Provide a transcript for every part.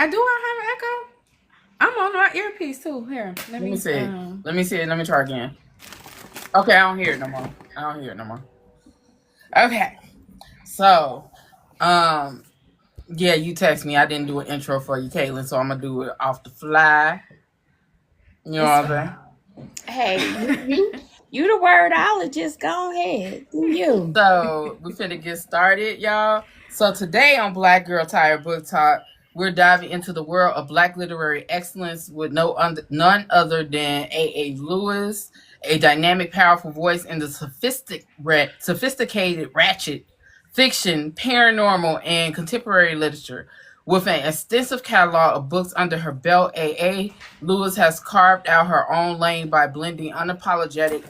I do. I have an echo. I'm on my earpiece too. Here, let Let me me. see. Let me see it. Let me try again. Okay, I don't hear it no more. I don't hear it no more. Okay, so, um, yeah, you text me. I didn't do an intro for you, Kaylynn, so I'm gonna do it off the fly. You know It's what I'm fine. saying? Hey, you the wordologist. Go ahead, do you? So we finna get started, y'all. So today on Black Girl Tired Book Talk, we're diving into the world of Black literary excellence with none other than A.A. Lewis, a dynamic, powerful voice in the sophisticated ratchet fiction, paranormal, and contemporary literature. With an extensive catalog of books under her belt, A.A. Lewis has carved out her own lane by blending unapologetic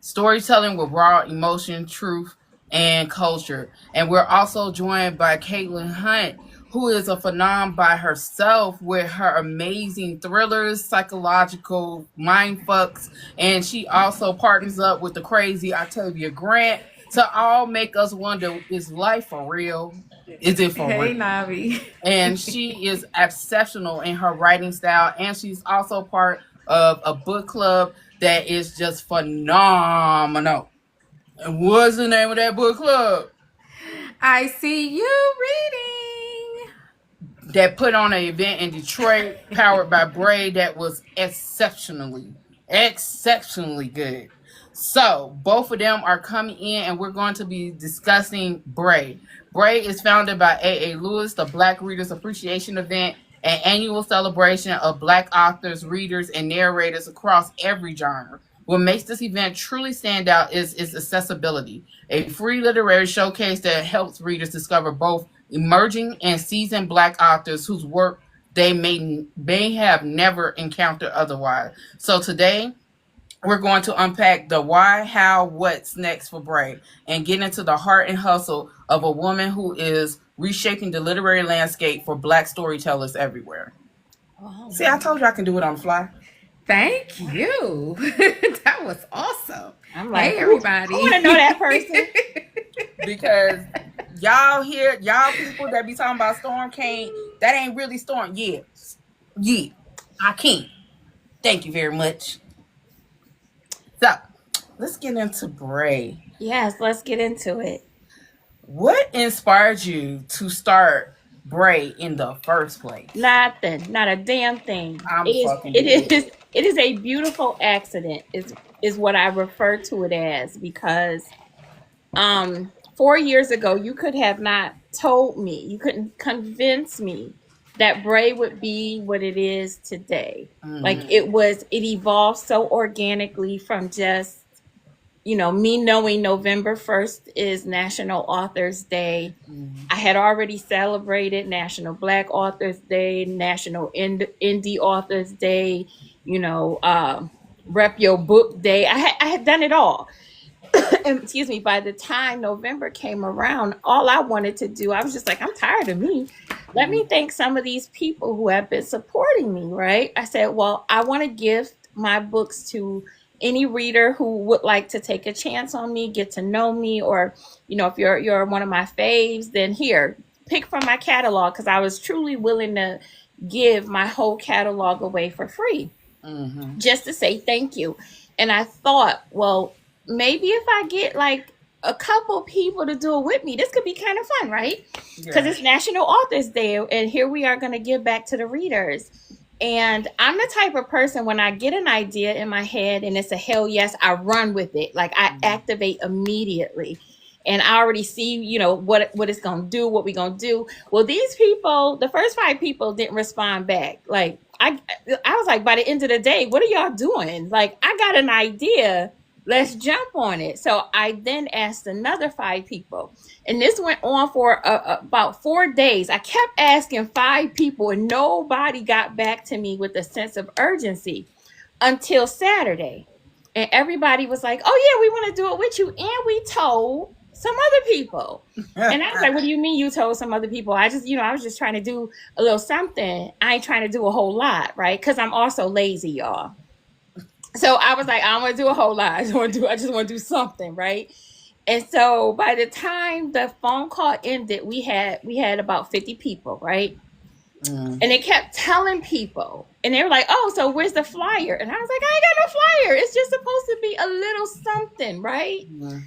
storytelling with raw emotion, truth, and culture. And we're also joined by Kaylynn Hunt, who is a phenom by herself with her amazing thrillers, psychological mind fucks, and she also partners up with the crazy Octavia Grant to all make us wonder: is life for real? Is it for Hey, real? Navi. And she is exceptional in her writing style, and she's also part of a book club that is just phenomenal. And what's the name of that book club? I see you reading. That put on an event in Detroit powered by B.R.A.E that was exceptionally good. So both of them are coming in and we're going to be discussing B.R.A.E. B.R.A.E is founded by A.A. Lewis, the Black Readers Appreciation Event, an annual celebration of Black authors, readers, and narrators across every genre. What makes this event truly stand out is its accessibility, a free literary showcase that helps readers discover both emerging and seasoned Black authors whose work they may have never encountered otherwise. So today we're going to unpack the why, how, what's next for B.R.A.E and get into the heart and hustle of a woman who is reshaping the literary landscape for Black storytellers everywhere. Oh, See, I told you I can do it on the fly. Thank you. That was awesome. I'm like, Hey, who? I want to everybody. know that person. Because y'all people that be talking about Storm can't, that ain't really Storm. Yeah. Yeah. I can't. Thank you very much. So let's get into B.R.A.E. Yes, let's get into it. What inspired you to start B.R.A.E in the first place? Nothing, not a damn thing. I'm It is, fucking it dead. is, it is a beautiful accident. Is what I refer to it as because 4 years ago you could have not told me, you couldn't convince me that Bray would be what it is today. Like Mm-hmm. it evolved so organically from just me knowing November 1st is National Authors Day. I Mm-hmm. had already celebrated National Black Authors Day, National Indie Authors Day, you know, Rep Your Book Day. I had done it all. And excuse me, by the time November came around, all I wanted to do, I was just like, I'm tired of me. Let me thank some of these people who have been supporting me, right? I said, well, I want to gift my books to any reader who would like to take a chance on me, get to know me, or if you're one of my faves, then here, pick from my catalog because I was truly willing to give my whole catalog away for free Mm-hmm. just to say thank you. And I thought, well, maybe if I get like a couple people to do it with me, this could be kind of fun, right? Because Yeah. it's National Authors Day, and here we are going to give back to the readers. And I'm the type of person when I get an idea in my head and it's a hell yes, I run with it. Like I activate immediately. And I already see, what it's gonna do, what we gonna do. Well, these people, the first 5 people didn't respond back. Like I was like, by the end of the day, what are y'all doing? Like, I got an idea. Let's jump on it. So I then asked another 5 people, and this went on for about 4 days. I kept asking 5 people, and nobody got back to me with a sense of urgency until Saturday. And everybody was like, oh, yeah, we want to do it with you. And we told some other people. And I was like, what do you mean you told some other people? I was just trying to do a little something. I ain't trying to do a whole lot, right? Because I'm also lazy, y'all. So I was like, I don't want to do a whole lot. I just want to do something, right? And so by the time the phone call ended, we had about 50 people, right? Mm. And they kept telling people, and they were like, "Oh, so where's the flyer?" And I was like, "I ain't got no flyer. It's just supposed to be a little something, right?" Mm.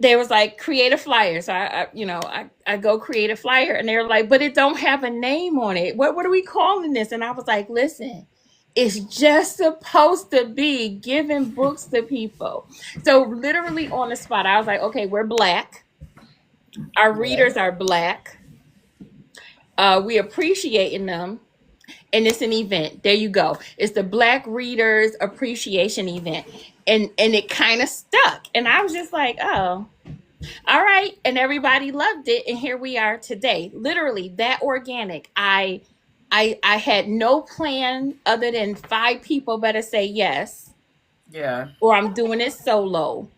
They was like, "Create a flyer." So I go create a flyer, and they were like, "But it don't have a name on it. What are we calling this?" And I was like, "Listen, it's just supposed to be giving books to people." So literally on the spot, I was like, "Okay, we're Black. Our Yeah. readers are Black. We appreciating them, and it's an event." There you go. It's the Black Readers Appreciation Event, and it kind of stuck. And I was just like, "Oh, all right." And everybody loved it, and here we are today. Literally that organic. I had no plan other than 5 people better say yes, Yeah. or I'm doing it solo.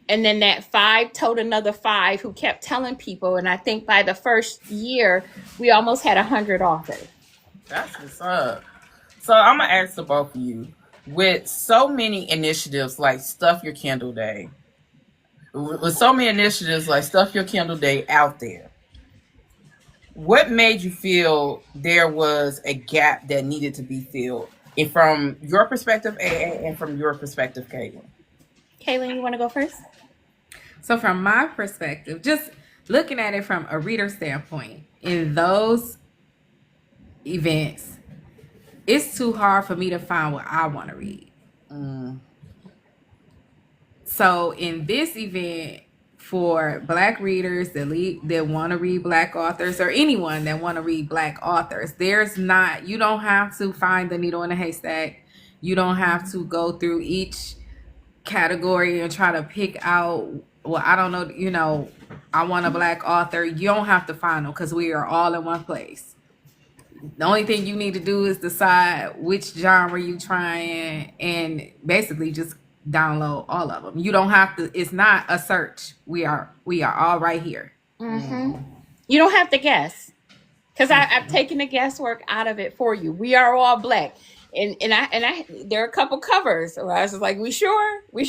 And then that 5 told another 5 who kept telling people. And I think by the first year, we almost had 100 authors. That's what's up. So I'm gonna ask the both of you. With so many initiatives like Stuff Your Kindle Day, with so many initiatives like Stuff Your Kindle Day out there, what made you feel there was a gap that needed to be filled? And from your perspective, A.A., and from your perspective, Kaylynn. Kaylynn, you want to go first? So from my perspective, just looking at it from a reader standpoint, in those events, it's too hard for me to find what I want to read. Mm. So in this event, for Black readers that want to read Black authors, or anyone that want to read Black authors, you don't have to find the needle in a haystack. You don't have to go through each category and try to pick out, well, I don't know, I want a Black author. You don't have to find them because we are all in one place. The only thing you need to do is decide which genre you trying, and basically just download all of them. You don't have to. It's not a search. We are all right here. Mm-hmm. You don't have to guess, because I've taken the guesswork out of it for you. We are all Black. And I there are a couple covers where I was just like, we sure where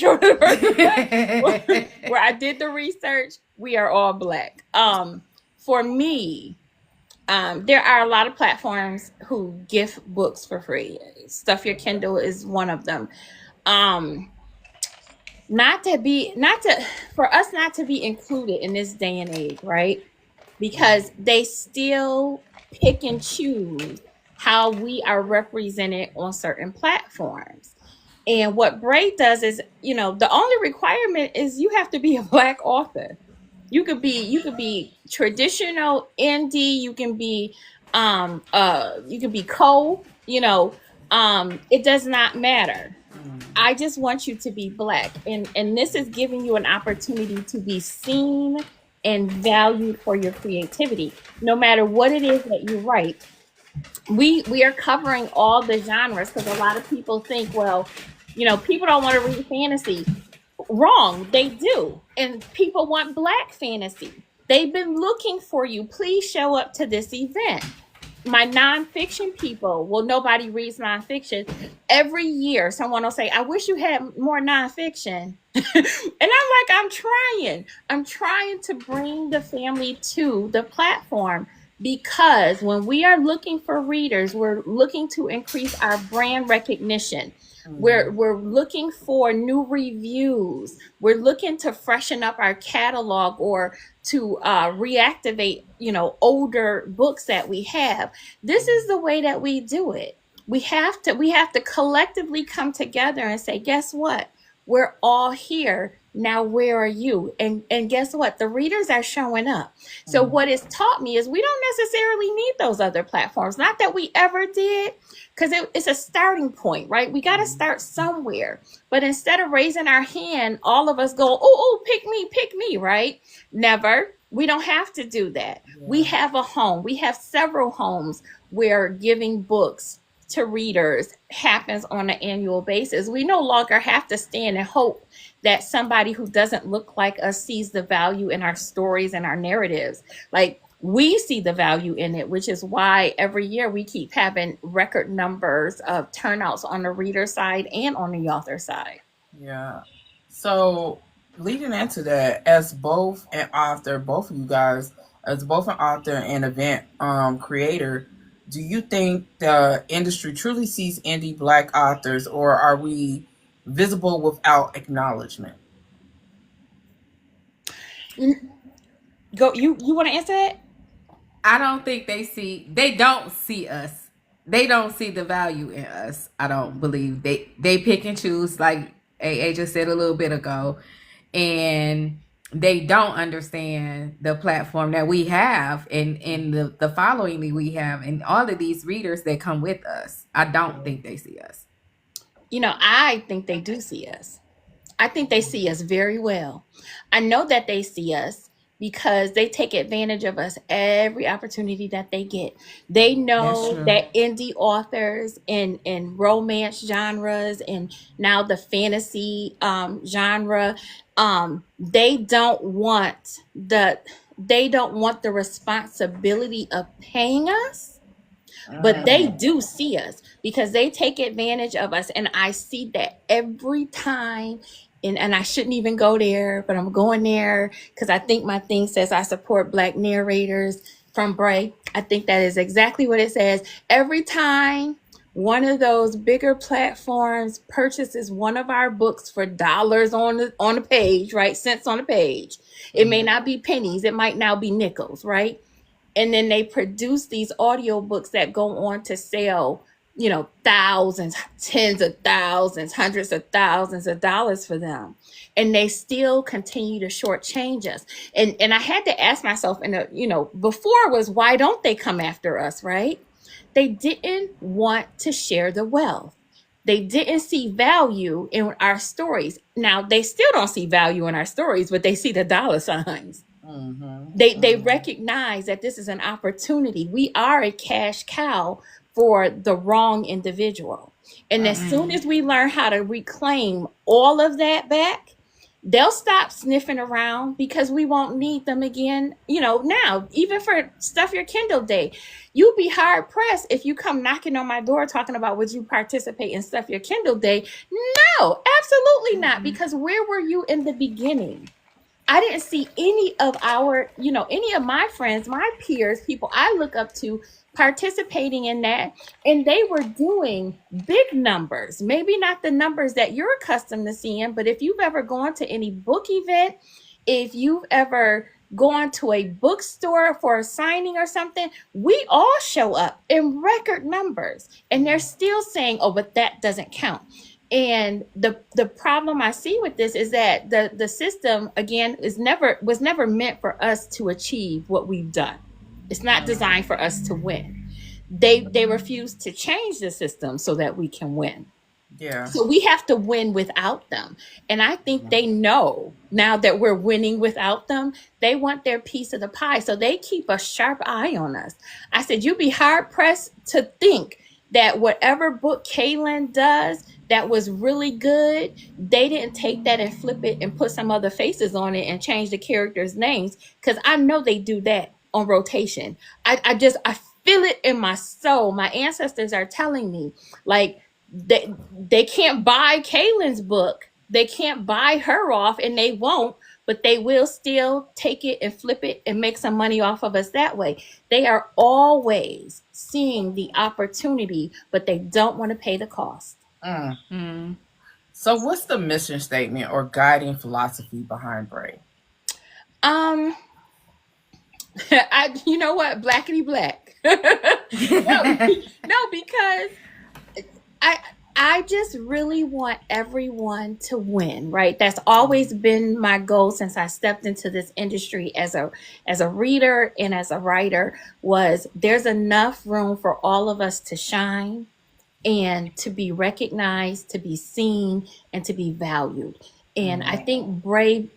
I did the research. We are all Black. For me, there are a lot of platforms who gift books for free. Stuff Your Kindle is one of them. Not to for us not to be included in this day and age, right? Because they still pick and choose how we are represented on certain platforms. And what B.R.A.E does is, the only requirement is you have to be a Black author. You could be traditional indie, you can be it does not matter. I just want you to be Black, and this is giving you an opportunity to be seen and valued for your creativity, no matter what it is that you write. We are covering all the genres, because a lot of people think, well, people don't want to read fantasy. Wrong, they do. And people want Black fantasy. They've been looking for you. Please show up to this event. My nonfiction people, well, nobody reads nonfiction. Every year, someone will say, "I wish you had more nonfiction." And I'm like, I'm trying to bring the family to the platform, because when we are looking for readers, we're looking to increase our brand recognition. We're looking for new reviews. We're looking to freshen up our catalog, or to reactivate, older books that we have. This is the way that we do it. We have to collectively come together and say, guess what? We're all here. Now where are you? And guess what? The readers are showing up. So what it's taught me is we don't necessarily need those other platforms. Not that we ever did, because it's a starting point, right? We got to start somewhere. But instead of raising our hand, all of us go, oh, pick me, right? Never. We don't have to do that. Yeah. We have a home. We have several homes where giving books to readers happens on an annual basis. We no longer have to stand and hope that somebody who doesn't look like us sees the value in our stories and our narratives. Like, we see the value in it, which is why every year we keep having record numbers of turnouts on the reader side and on the author side. Yeah. So leading into that, as both an author, both of you guys, as both an author and event creator, do you think the industry truly sees indie Black authors, or are we visible without acknowledgement? Go. You want to answer that? I don't think they don't see us. They don't see the value in us. I don't believe they pick and choose, like A just said a little bit ago, and they don't understand the platform that we have and the following that we have and all of these readers that come with us. I don't think they see us. I think they do see us. I think they see us very well. I know that they see us because they take advantage of us every opportunity that they get. They That's know true. that indie authors in romance genres and now the fantasy genre, they don't want the responsibility of paying us, but they do see us because they take advantage of us. And I see that every time. And I shouldn't even go there, but I'm going there because I think my thing says I support Black narrators from B.R.A.E. I think that is exactly what it says. Every time one of those bigger platforms purchases one of our books for dollars on the page, right? Cents on the page. It may not be pennies, it might now be nickels, right? And then they produce these audiobooks that go on to sell, thousands, tens of thousands, hundreds of thousands of dollars for them, and they still continue to shortchange us. And I had to ask myself, before was, why don't they come after us, right? They didn't want to share the wealth. They didn't see value in our stories. Now they still don't see value in our stories, but they see the dollar signs. They recognize that this is an opportunity. We are a cash cow for the wrong individual. And as soon as we learn how to reclaim all of that back, they'll stop sniffing around because we won't need them again. Now, even for Stuff Your Kindle Day, you'd be hard pressed if you come knocking on my door talking about, would you participate in Stuff Your Kindle Day? No, absolutely not. Because where were you in the beginning? I didn't see any of any of my friends, my peers, people I look up to participating in that. And they were doing big numbers, maybe not the numbers that you're accustomed to seeing, but if you've ever gone to any book event, if you've ever gone to a bookstore for a signing or something, we all show up in record numbers. And they're still saying, oh, but that doesn't count. And the problem I see with this is that the system, again, was never meant for us to achieve what we've done. It's not designed for us to win. They refuse to change the system so that we can win. Yeah. So we have to win without them. And I think they know now that we're winning without them, they want their piece of the pie. So they keep a sharp eye on us. I said, you'd be hard pressed to think that whatever book Kaylynn does that was really good, they didn't take that and flip it and put some other faces on it and change the characters' names. Because I know they do that on rotation. I feel it in my soul. My ancestors are telling me, like, they can't buy Kaylynn's book. They can't buy her off, and they won't, but they will still take it and flip it and make some money off of us that way. They are always seeing the opportunity, but they don't want to pay the cost. So what's the mission statement or guiding philosophy behind B.R.A.E.? You know what? Blackity black. No, because I just really want everyone to win, right? That's always been my goal since I stepped into this industry as a reader and as a writer, was there's enough room for all of us to shine and to be recognized, to be seen, and to be valued. And I think B.R.A.E.,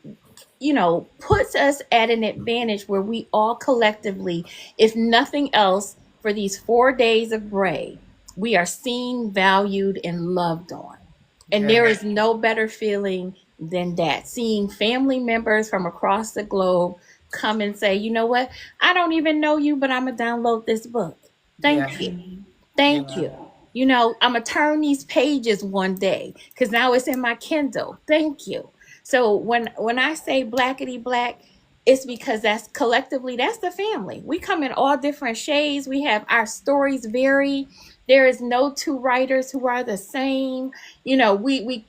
puts us at an advantage where we all collectively, if nothing else, for these 4 days of B.R.A.E., we are seen, valued, and loved on. And there is no better feeling than that. Seeing family members from across the globe come and say, you know what? I don't even know you, but I'm going to download this book. Thank you. Thank you. I'm going to turn these pages one day because now it's in my Kindle. Thank you. So when I say blackity black, it's because that's collectively, that's the family. We come in all different shades. We have, our stories vary. There is no two writers who are the same. You know, we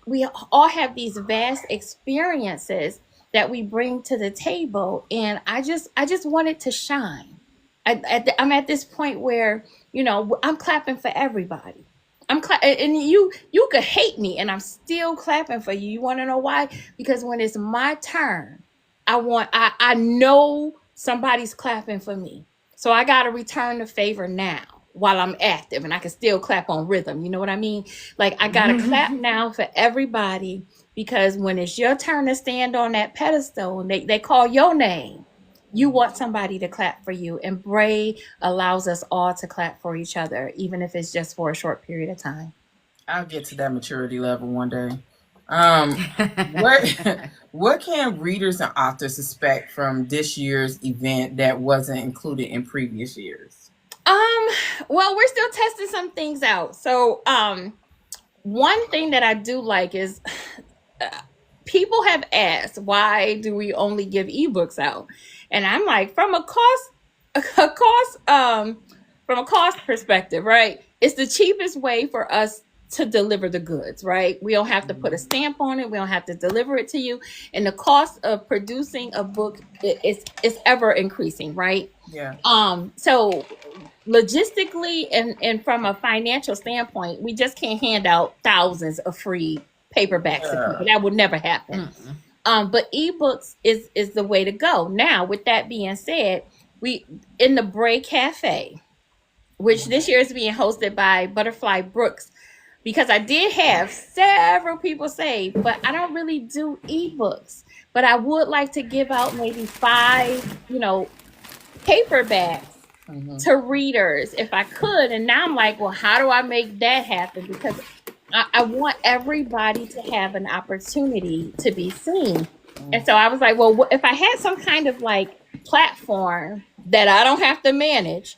all have these vast experiences that we bring to the table, and I just want it to shine. I'm at this point where, you know, I'm clapping for everybody. And you could hate me, and I'm still clapping for you. You want to know why? Because when it's my turn, I know somebody's clapping for me. So I got to return the favor now while I'm active, and I can still clap on rhythm. You know what I mean? Like, I got to clap now for everybody, because when it's your turn to stand on that pedestal and they call your name, you want somebody to clap for you. And B.R.A.E. allows us all to clap for each other, even if it's just for a short period of time. I'll get to that maturity level one day. What can readers and authors expect from this year's event that wasn't included in previous years? Well, we're still testing some things out. So, one thing that I do like is, people have asked, why do we only give ebooks out? And I'm like, from a cost perspective, right? It's the cheapest way for us to deliver the goods, right? We don't have to put a stamp on it. We don't have to deliver it to you. And the cost of producing a book is ever increasing, right? Yeah. So logistically and from a financial standpoint, we just can't hand out thousands of free paperbacks to people. That would never happen. But ebooks is the way to go. Now, with that being said, we, in the B.R.A.E. Cafe, which this year is being hosted by Butterfly Brooks, because I did have several people say, but I don't really do ebooks, but I would like to give out maybe 5, paperbacks to readers if I could. And now I'm like, well, how do I make that happen? Because I want everybody to have an opportunity to be seen. And so I was like, well, if I had some kind of like platform that I don't have to manage,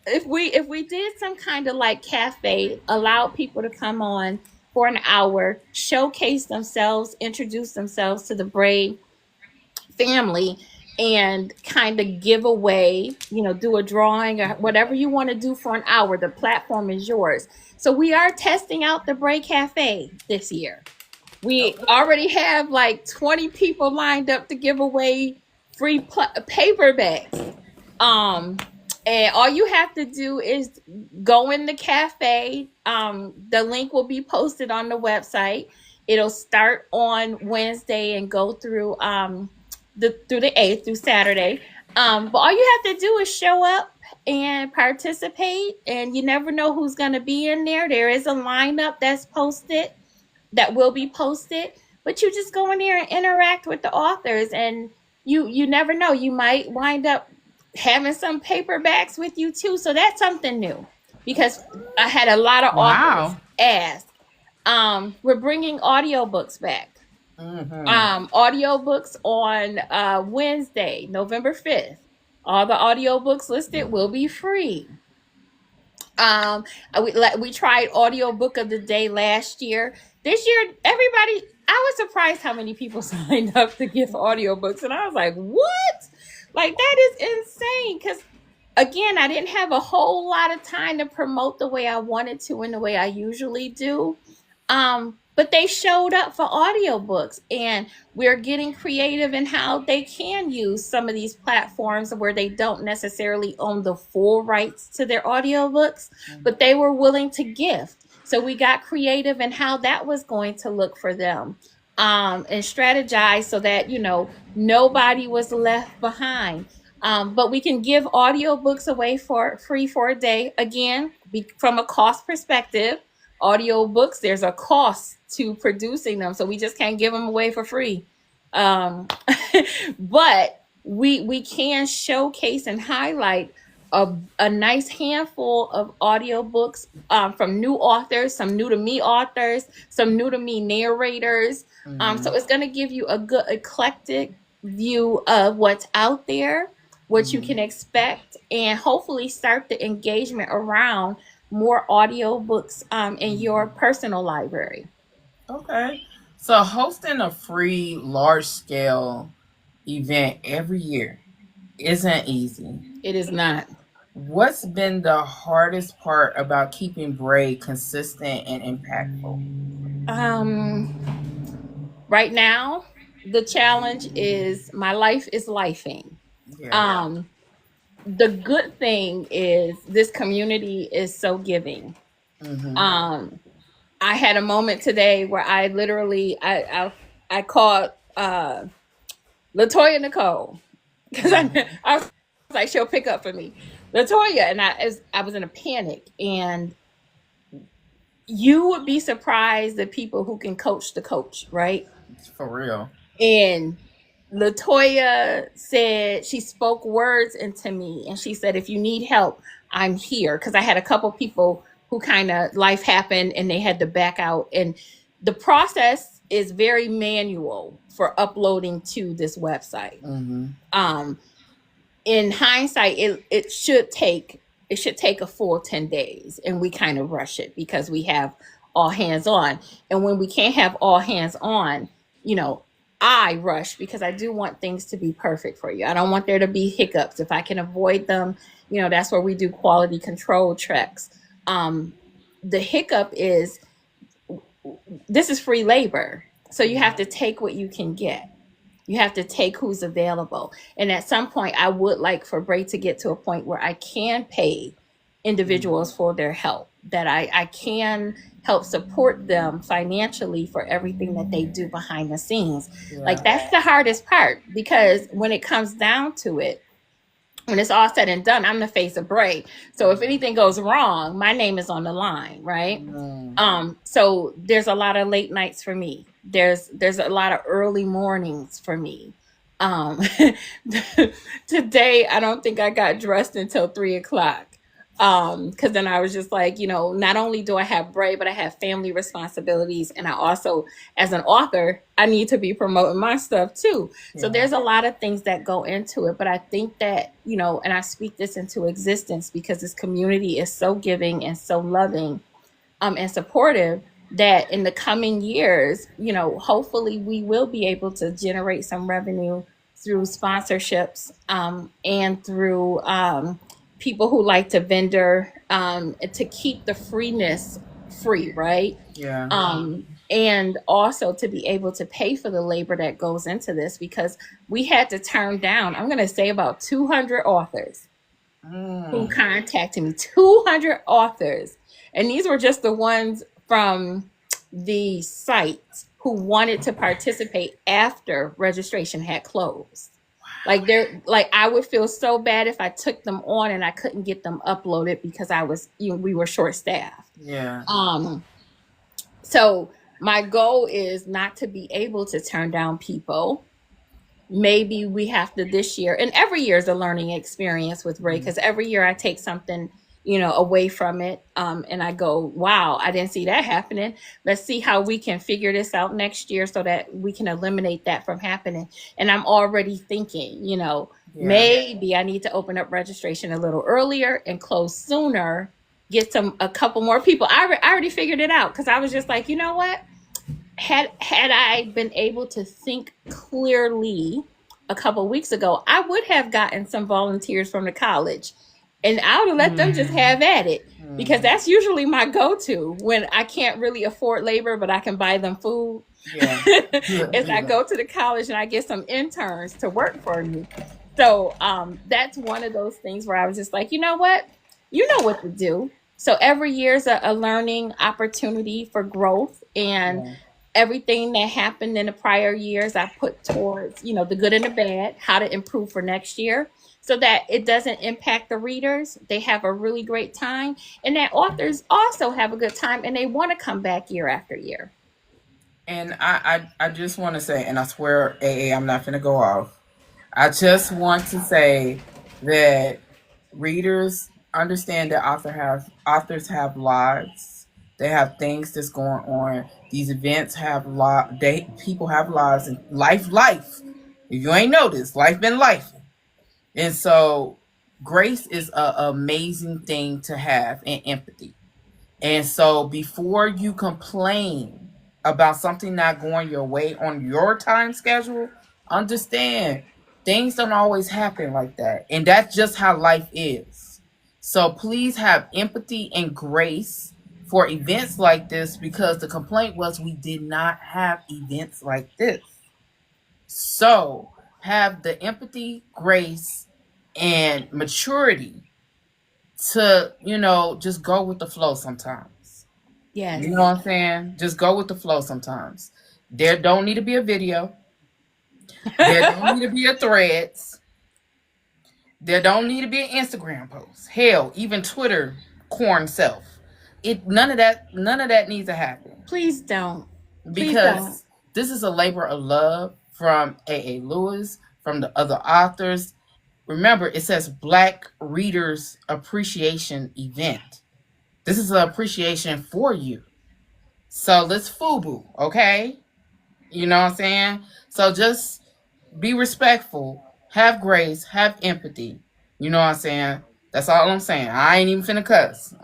if we did some kind of like cafe, allow people to come on for an hour, showcase themselves, introduce themselves to the B.R.A.E. family, and kind of give away, do a drawing or whatever you want to do for an hour. The platform is yours. So we are testing out the B.R.A.E. Cafe this year. We already have like 20 people lined up to give away free paperbacks. And all you have to do is go in the cafe. The link will be posted on the website. It'll start on Wednesday and go through through the 8th, through Saturday. But all you have to do is show up and participate, and you never know who's going to be in there. There is a lineup that will be posted, but you just go in there and interact with the authors, and you never know, you might wind up having some paperbacks with you too. So that's something new, because I had a lot of authors ask. We're bringing audiobooks back. Audiobooks on Wednesday, November 5th. All the audiobooks listed will be free. We tried audiobook of the day last year. This year, everybody, I was surprised how many people signed up to give audiobooks. And I was like, what? Like, that is insane. Because, again, I didn't have a whole lot of time to promote the way I wanted to and the way I usually do. But they showed up for audiobooks, and we're getting creative in how they can use some of these platforms where they don't necessarily own the full rights to their audiobooks, but they were willing to gift. So we got creative in how that was going to look for them, and strategize so that, nobody was left behind. But we can give audiobooks away for free for a day. Again, from a cost perspective, audiobooks, there's a cost to producing them, so we just can't give them away for free. But we can showcase and highlight a nice handful of audiobooks from new authors, some new to me authors, some new to me narrators. So it's going to give you a good eclectic view of what's out there, what you can expect, and hopefully start the engagement around more audiobooks in your personal library. Okay. So hosting a free large scale event every year isn't easy. It is not. What's been the hardest part about keeping B.R.A.E consistent and impactful? Um, right now, the challenge is my life is lifing. Yeah. The good thing is this community is so giving. Mm-hmm. I had a moment today where I literally I called Latoya Nicole because I was like, she'll pick up for me, Latoya, and I was in a panic. And you would be surprised the people who can coach the coach, right? For real. And Latoya said, she spoke words into me, and she said, if you need help, I'm here. Because I had a couple people who kind of life happened and they had to back out. And the process is very manual for uploading to this website. Mm-hmm. In hindsight, it should take a full 10 days, and we kind of rush it because we have all hands on. And when we can't have all hands on, you know, I rush because I do want things to be perfect for you. I don't want there to be hiccups. If I can avoid them, you know, that's where we do quality control checks. The hiccup is this is free labor, so you have to take what you can get. You have to take who's available. And at some point, I would like for B.R.A.E to get to a point where I can pay individuals for their help, that I can help support them financially for everything that they do behind the scenes. Yeah. Like, that's the hardest part, because when it comes down to it, when it's all said and done, I'm the face of B.R.A.E. So if anything goes wrong, my name is on the line, right? So there's a lot of late nights for me. There's a lot of early mornings for me. Today, I don't think I got dressed until 3 o'clock. Because then I was just like, you know, not only do I have B.R.A.E, but I have family responsibilities. And I also, as an author, I need to be promoting my stuff too. Yeah. So there's a lot of things that go into it. But I think that, you know, and I speak this into existence because this community is so giving and so loving, and supportive, that in the coming years, you know, hopefully we will be able to generate some revenue through sponsorships, and through people who like to vendor, to keep the freeness free, right? Yeah. And also to be able to pay for the labor that goes into this, because we had to turn down, I'm going to say about 200 authors who contacted me. 200 authors. And these were just the ones from the site who wanted to participate after registration had closed. Like, I would feel so bad if I took them on and I couldn't get them uploaded because we were short staffed. Yeah. So my goal is not to be able to turn down people. Maybe we have to this year, and every year is a learning experience with B.R.A.E, because every year I take something, you know, away from it. And I go, wow, I didn't see that happening. Let's see how we can figure this out next year so that we can eliminate that from happening. And I'm already thinking, you know, maybe I need to open up registration a little earlier and close sooner, get a couple more people. I already figured it out, because I was just like, you know what? Had I been able to think clearly a couple weeks ago, I would have gotten some volunteers from the college, and I would have let them just have at it, because that's usually my go-to when I can't really afford labor, but I can buy them food. I go to the college and I get some interns to work for me. So that's one of those things where I was just like, you know what? You know what to do. So every year is a learning opportunity for growth, and everything that happened in the prior years, I put towards, you know, the good and the bad, how to improve for next year, so that it doesn't impact the readers. They have a really great time, and that authors also have a good time, and they want to come back year after year. And I just want to say, and I swear, A.A, I'm not going to go off. I just want to say that readers understand that authors have lives. They have things that's going on. These events have people have lives, and life. If you ain't noticed, life been life. And so grace is an amazing thing to have, and empathy. And so before you complain about something not going your way on your time schedule, understand things don't always happen like that. And that's just how life is. So please have empathy and grace for events like this, because the complaint was we did not have events like this. So have the empathy, grace, and maturity to, just go with the flow sometimes. Yes. You know what I'm saying? Just go with the flow sometimes. There don't need to be a video. There don't need to be a threads. There don't need to be an Instagram post. Hell, even Twitter corn self. None of that needs to happen. Please don't. Because this is a labor of love from A.A. Lewis, from the other authors. Remember, it says Black Readers Appreciation Event. This is an appreciation for you. So let's FUBU, okay? You know what I'm saying? So just be respectful, have grace, have empathy. You know what I'm saying? That's all I'm saying. I ain't even finna cuss.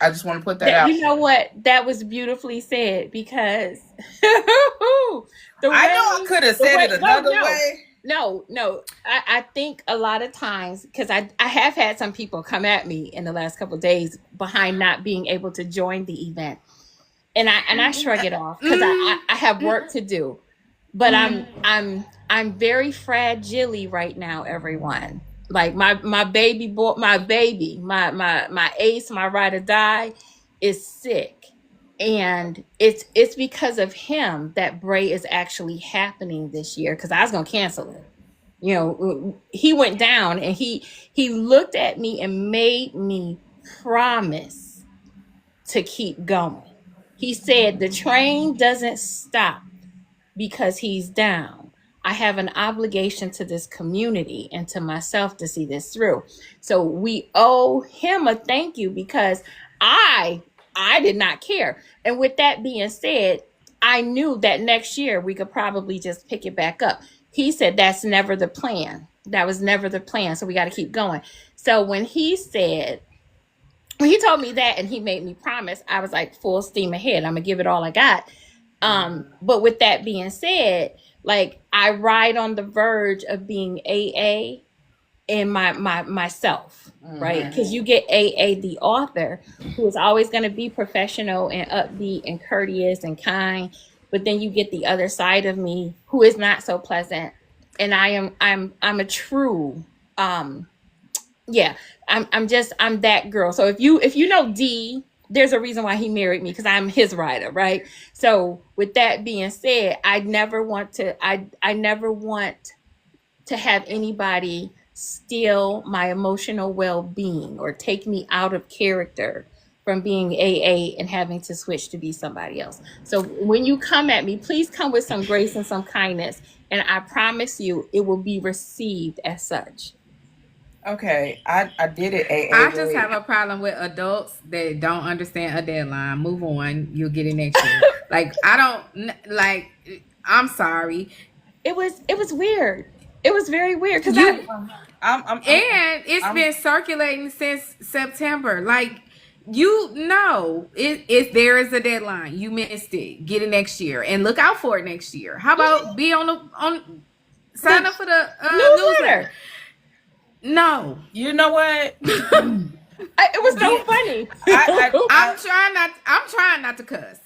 I just want to put that out. You know what? That was beautifully said, because I know I could have said it another way. No. I think a lot of times, because I have had some people come at me in the last couple of days behind not being able to join the event. And I shrug it off, because I have work to do. But I'm very fragile right now, everyone. Like my baby boy, my ace, my ride or die is sick. And it's because of him that B.R.A.E is actually happening this year, because I was gonna cancel it. He went down, and he looked at me and made me promise to keep going. He said the train doesn't stop because he's down. I have an obligation to this community and to myself to see this through. So we owe him a thank you, because I did not care. And with that being said, I knew that next year we could probably just pick it back up. He said that's never the plan. That was never the plan. So we got to keep going. So when he told me that and he made me promise, I was like, full steam ahead. I'm gonna give it all I got. But with that being said, like, I ride on the verge of being A.A. in myself, right? Because you get A.A. the author, who is always going to be professional and upbeat and courteous and kind, but then you get the other side of me, who is not so pleasant. And I'm a true, I'm that girl. So if you know D, there's a reason why he married me, because I'm his rider, right? So with that being said, I never want to have anybody steal my emotional well-being or take me out of character from being A.A. and having to switch to be somebody else. So when you come at me, please come with some grace and some kindness, and I promise you it will be received as such. Okay, I did it. A.A. I just have a problem with adults that don't understand a deadline. Move on. You'll get it next year. I'm sorry. It was weird. It was very weird, because it's been circulating since September. Like, if there is a deadline, you missed it. Get it next year and look out for it next year. How about be sign up for the newsletter? No. You know what? it was so funny. I'm trying not to cuss.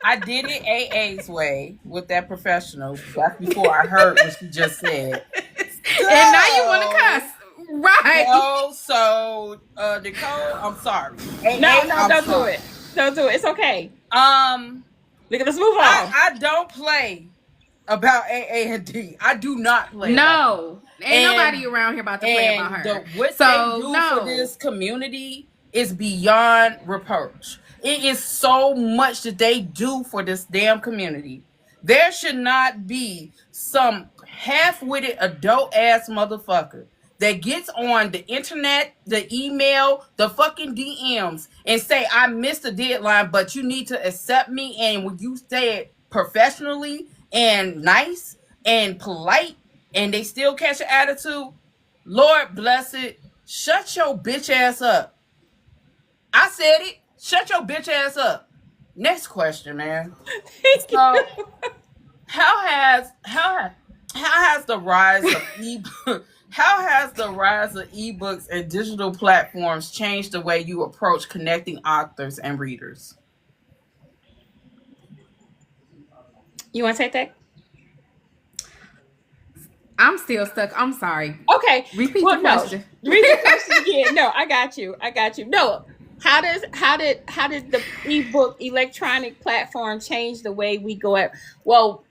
I did it A.A.'s way with that professional. That's before I heard what she just said. And now you want to cuss. Right. So Nicole, I'm sorry. Don't do it. Don't do it. It's okay. Let's move on. I don't play about A.A. and D. I do not play. No. Ain't nobody around here about to play about her. What they do for this community is beyond reproach. It is so much that they do for this damn community. There should not be some half-witted adult-ass motherfucker that gets on the internet, the email, the fucking DMs, and say, I missed the deadline, but you need to accept me. And when you say it professionally and nice and polite, and they still catch an attitude, Lord bless it. Shut your bitch ass up. I said it. Shut your bitch ass up. Next question, man. Thank you. So, how has the rise of how has the rise of ebooks and digital platforms changed the way you approach connecting authors and readers? You want to take that? I'm still stuck. I'm sorry. Okay. Repeat Well, the no. question. Read the question again. No, I got you. No. How did the ebook electronic platform change the way we go at? Well,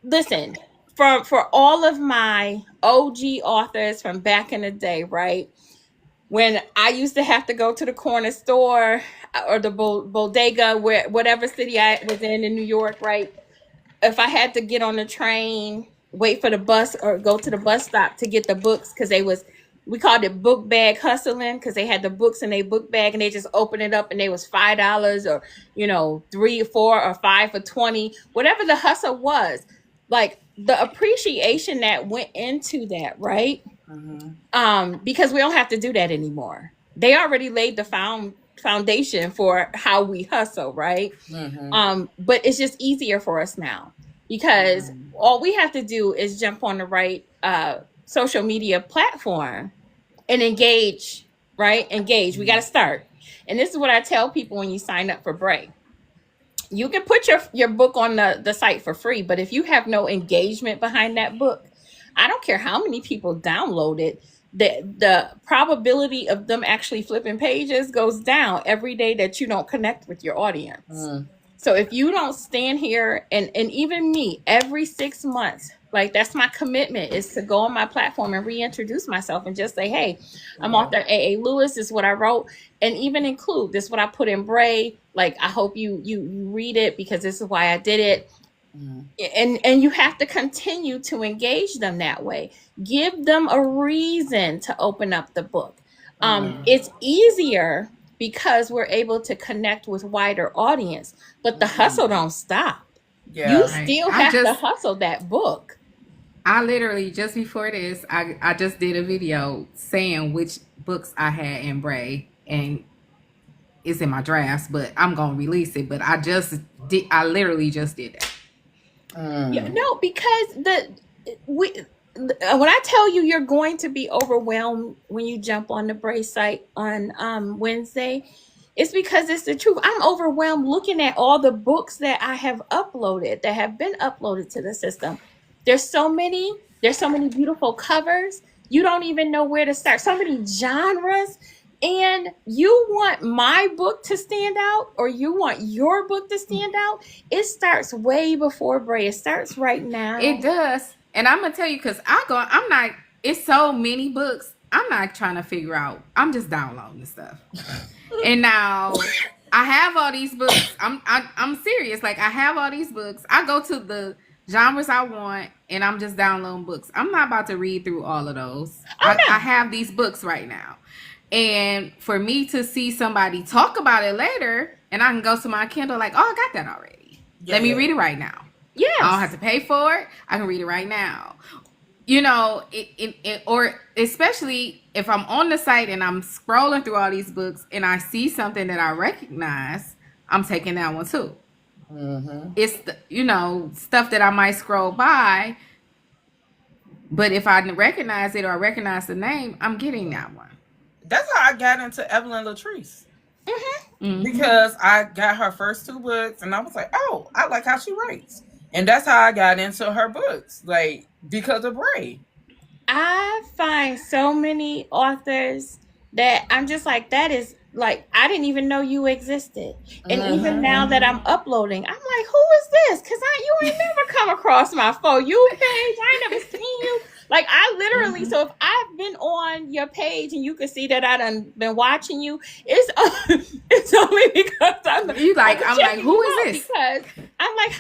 listen, for all of my OG authors from back in the day, right? When I used to have to go to the corner store or the bodega, whatever city I was in New York, right? If I had to get on the train, wait for the bus, or go to the bus stop to get the books, because we called it book bag hustling, because they had the books in their book bag and they just opened it up and they was $5, or 3 or 4 or 5 for 20, whatever the hustle was. Like the appreciation that went into that, right? Because we don't have to do that anymore. They already laid the foundation for how we hustle, right? But it's just easier for us now, because all we have to do is jump on the right social media platform and engage, right? We got to start. And this is what I tell people when you sign up for B.R.A.E. You can put your book on the site for free, but if you have no engagement behind that book, I don't care how many people download it, the probability of them actually flipping pages goes down every day that you don't connect with your audience. So if you don't stand here, and even me, every 6 months, like that's my commitment, is to go on my platform and reintroduce myself and just say, hey, I'm Author A.A. Lewis. This is what I wrote. And even include this, what I put in B.R.A.E. Like, I hope you read it, because this is why I did it. And you have to continue to engage them that way. Give them a reason to open up the book. It's easier because we're able to connect with wider audience, but the hustle don't stop. You still have to hustle that book. I literally, just before this, I just did a video saying which books I had in B.R.A.E. and it's in my drafts, but I'm gonna release it. But I literally just did that. Yeah, no, because when I tell you you're going to be overwhelmed when you jump on the B.R.A.E. site on Wednesday, it's because it's the truth. I'm overwhelmed looking at all the books that I have uploaded, that have been uploaded to the system. There's so many beautiful covers. You don't even know where to start. So many genres. And you want my book to stand out, or you want your book to stand out, it starts way before B.R.A.E. It starts right now. It does. And I'm going to tell you, because I'm not, it's so many books. I'm not trying to figure out. I'm just downloading the stuff. And now I have all these books. I'm serious. Like, I have all these books. I go to the genres I want, and I'm just downloading books. I'm not about to read through all of those. I have these books right now. And for me to see somebody talk about it later, and I can go to my Kindle like, oh, I got that already. Let me read it right now. Yes. I don't have to pay for it. I can read it right now. Or especially if I'm on the site and I'm scrolling through all these books and I see something that I recognize, I'm taking that one too. It's stuff that I might scroll by, but if I recognize it or I recognize the name, I'm getting that one. That's how I got into Evelyn Latrice. Because I got her first 2 books and I was like, oh, I like how she writes. And that's how I got into her books, like, because of B.R.A.E. I find so many authors that I'm just like, that is like, I didn't even know you existed. And even now that I'm uploading, I'm like, who is this? Because you ain't never come across my For You page. I ain't never seen you. Like, I literally, so if I've been on your page and you can see that I done been watching you, it's only because I'm like, who is this? Because I'm like,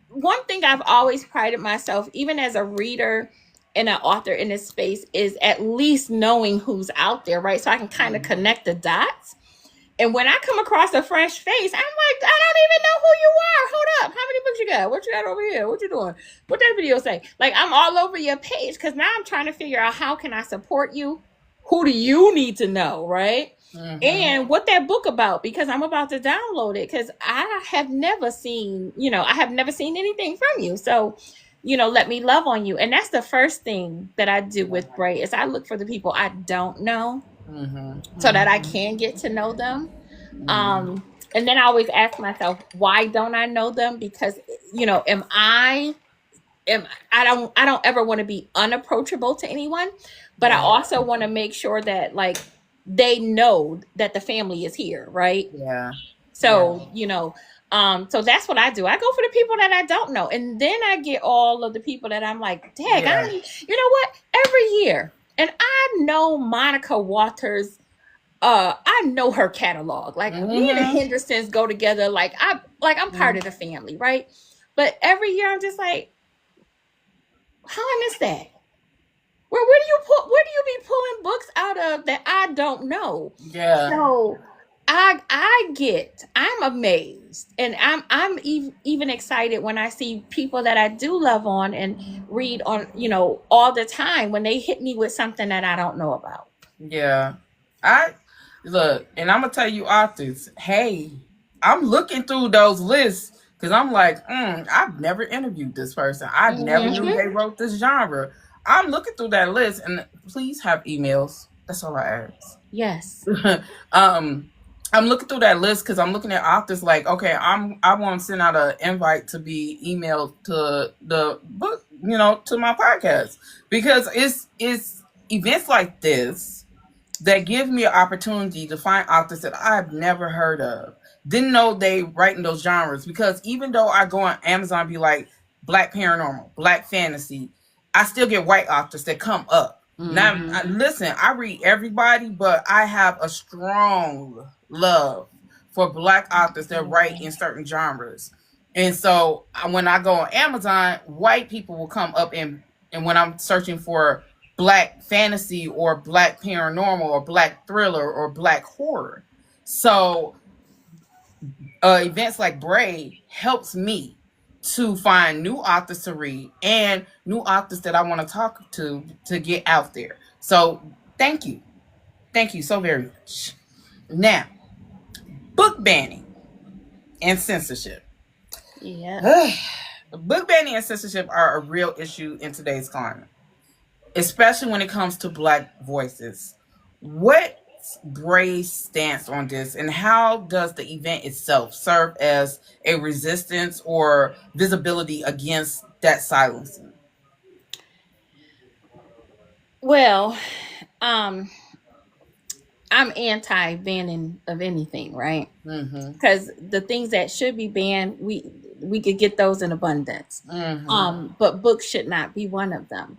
one thing I've always prided myself, even as a reader and an author in this space, is at least knowing who's out there, right? So I can kind of connect the dots. And when I come across a fresh face, I'm like, I don't even know who you are. Hold up. How many books you got? What you got over here? What you doing? What that video say? Like, I'm all over your page because now I'm trying to figure out, how can I support you? Who do you need to know, right? and what that book about, because I'm about to download it, because I have never seen, I have never seen anything from you. So, let me love on you. And that's the first thing that I do with B.R.A.E. is I look for the people I don't know so that I can get to know them. And then I always ask myself, why don't I know them? Because, I don't ever want to be unapproachable to anyone, but I also want to make sure that like they know that the family is here, right? Yeah. So, so that's what I do. I go for the people that I don't know. And then I get all of the people that I'm like, dang, Yeah. you know what? Every year. And I know Monica Waters, I know her catalog. Like me and the Hendersons go together. Like I'm part of the family, right? But every year I'm just like, how I miss that? Where do you be pulling books out of that I don't know? Yeah. So I'm amazed, and I'm even excited when I see people that I do love on and read on, all the time, when they hit me with something that I don't know about. Yeah. I look, and I'm gonna tell you authors, hey, I'm looking through those lists because I'm like, I've never interviewed this person. I never knew they wrote this genre. I'm looking through that list, and please have emails. That's all I ask. Yes. I'm looking through that list because I'm looking at authors like, okay, I want to send out an invite to be emailed to the book, to my podcast, because it's events like this that give me an opportunity to find authors that I've never heard of. Didn't know they write in those genres, because even though I go on Amazon and be like Black paranormal, Black fantasy, I still get white authors that come up. Now, listen, I read everybody, but I have a strong love for Black authors that write in certain genres. And so when I go on Amazon, white people will come up, and when I'm searching for Black fantasy or Black paranormal or Black thriller or Black horror. So events like B.R.A.E. helps me to find new authors to read and new authors that I want to talk to get out there. So thank you. Thank you so very much. Now, book banning and censorship. Yeah. Book banning and censorship are a real issue in today's climate, especially when it comes to Black voices. What's B.R.A.E.'s stance on this, and how does the event itself serve as a resistance or visibility against that silencing? Well, I'm anti-banning of anything, right? Because the things that should be banned, we could get those in abundance. But books should not be one of them.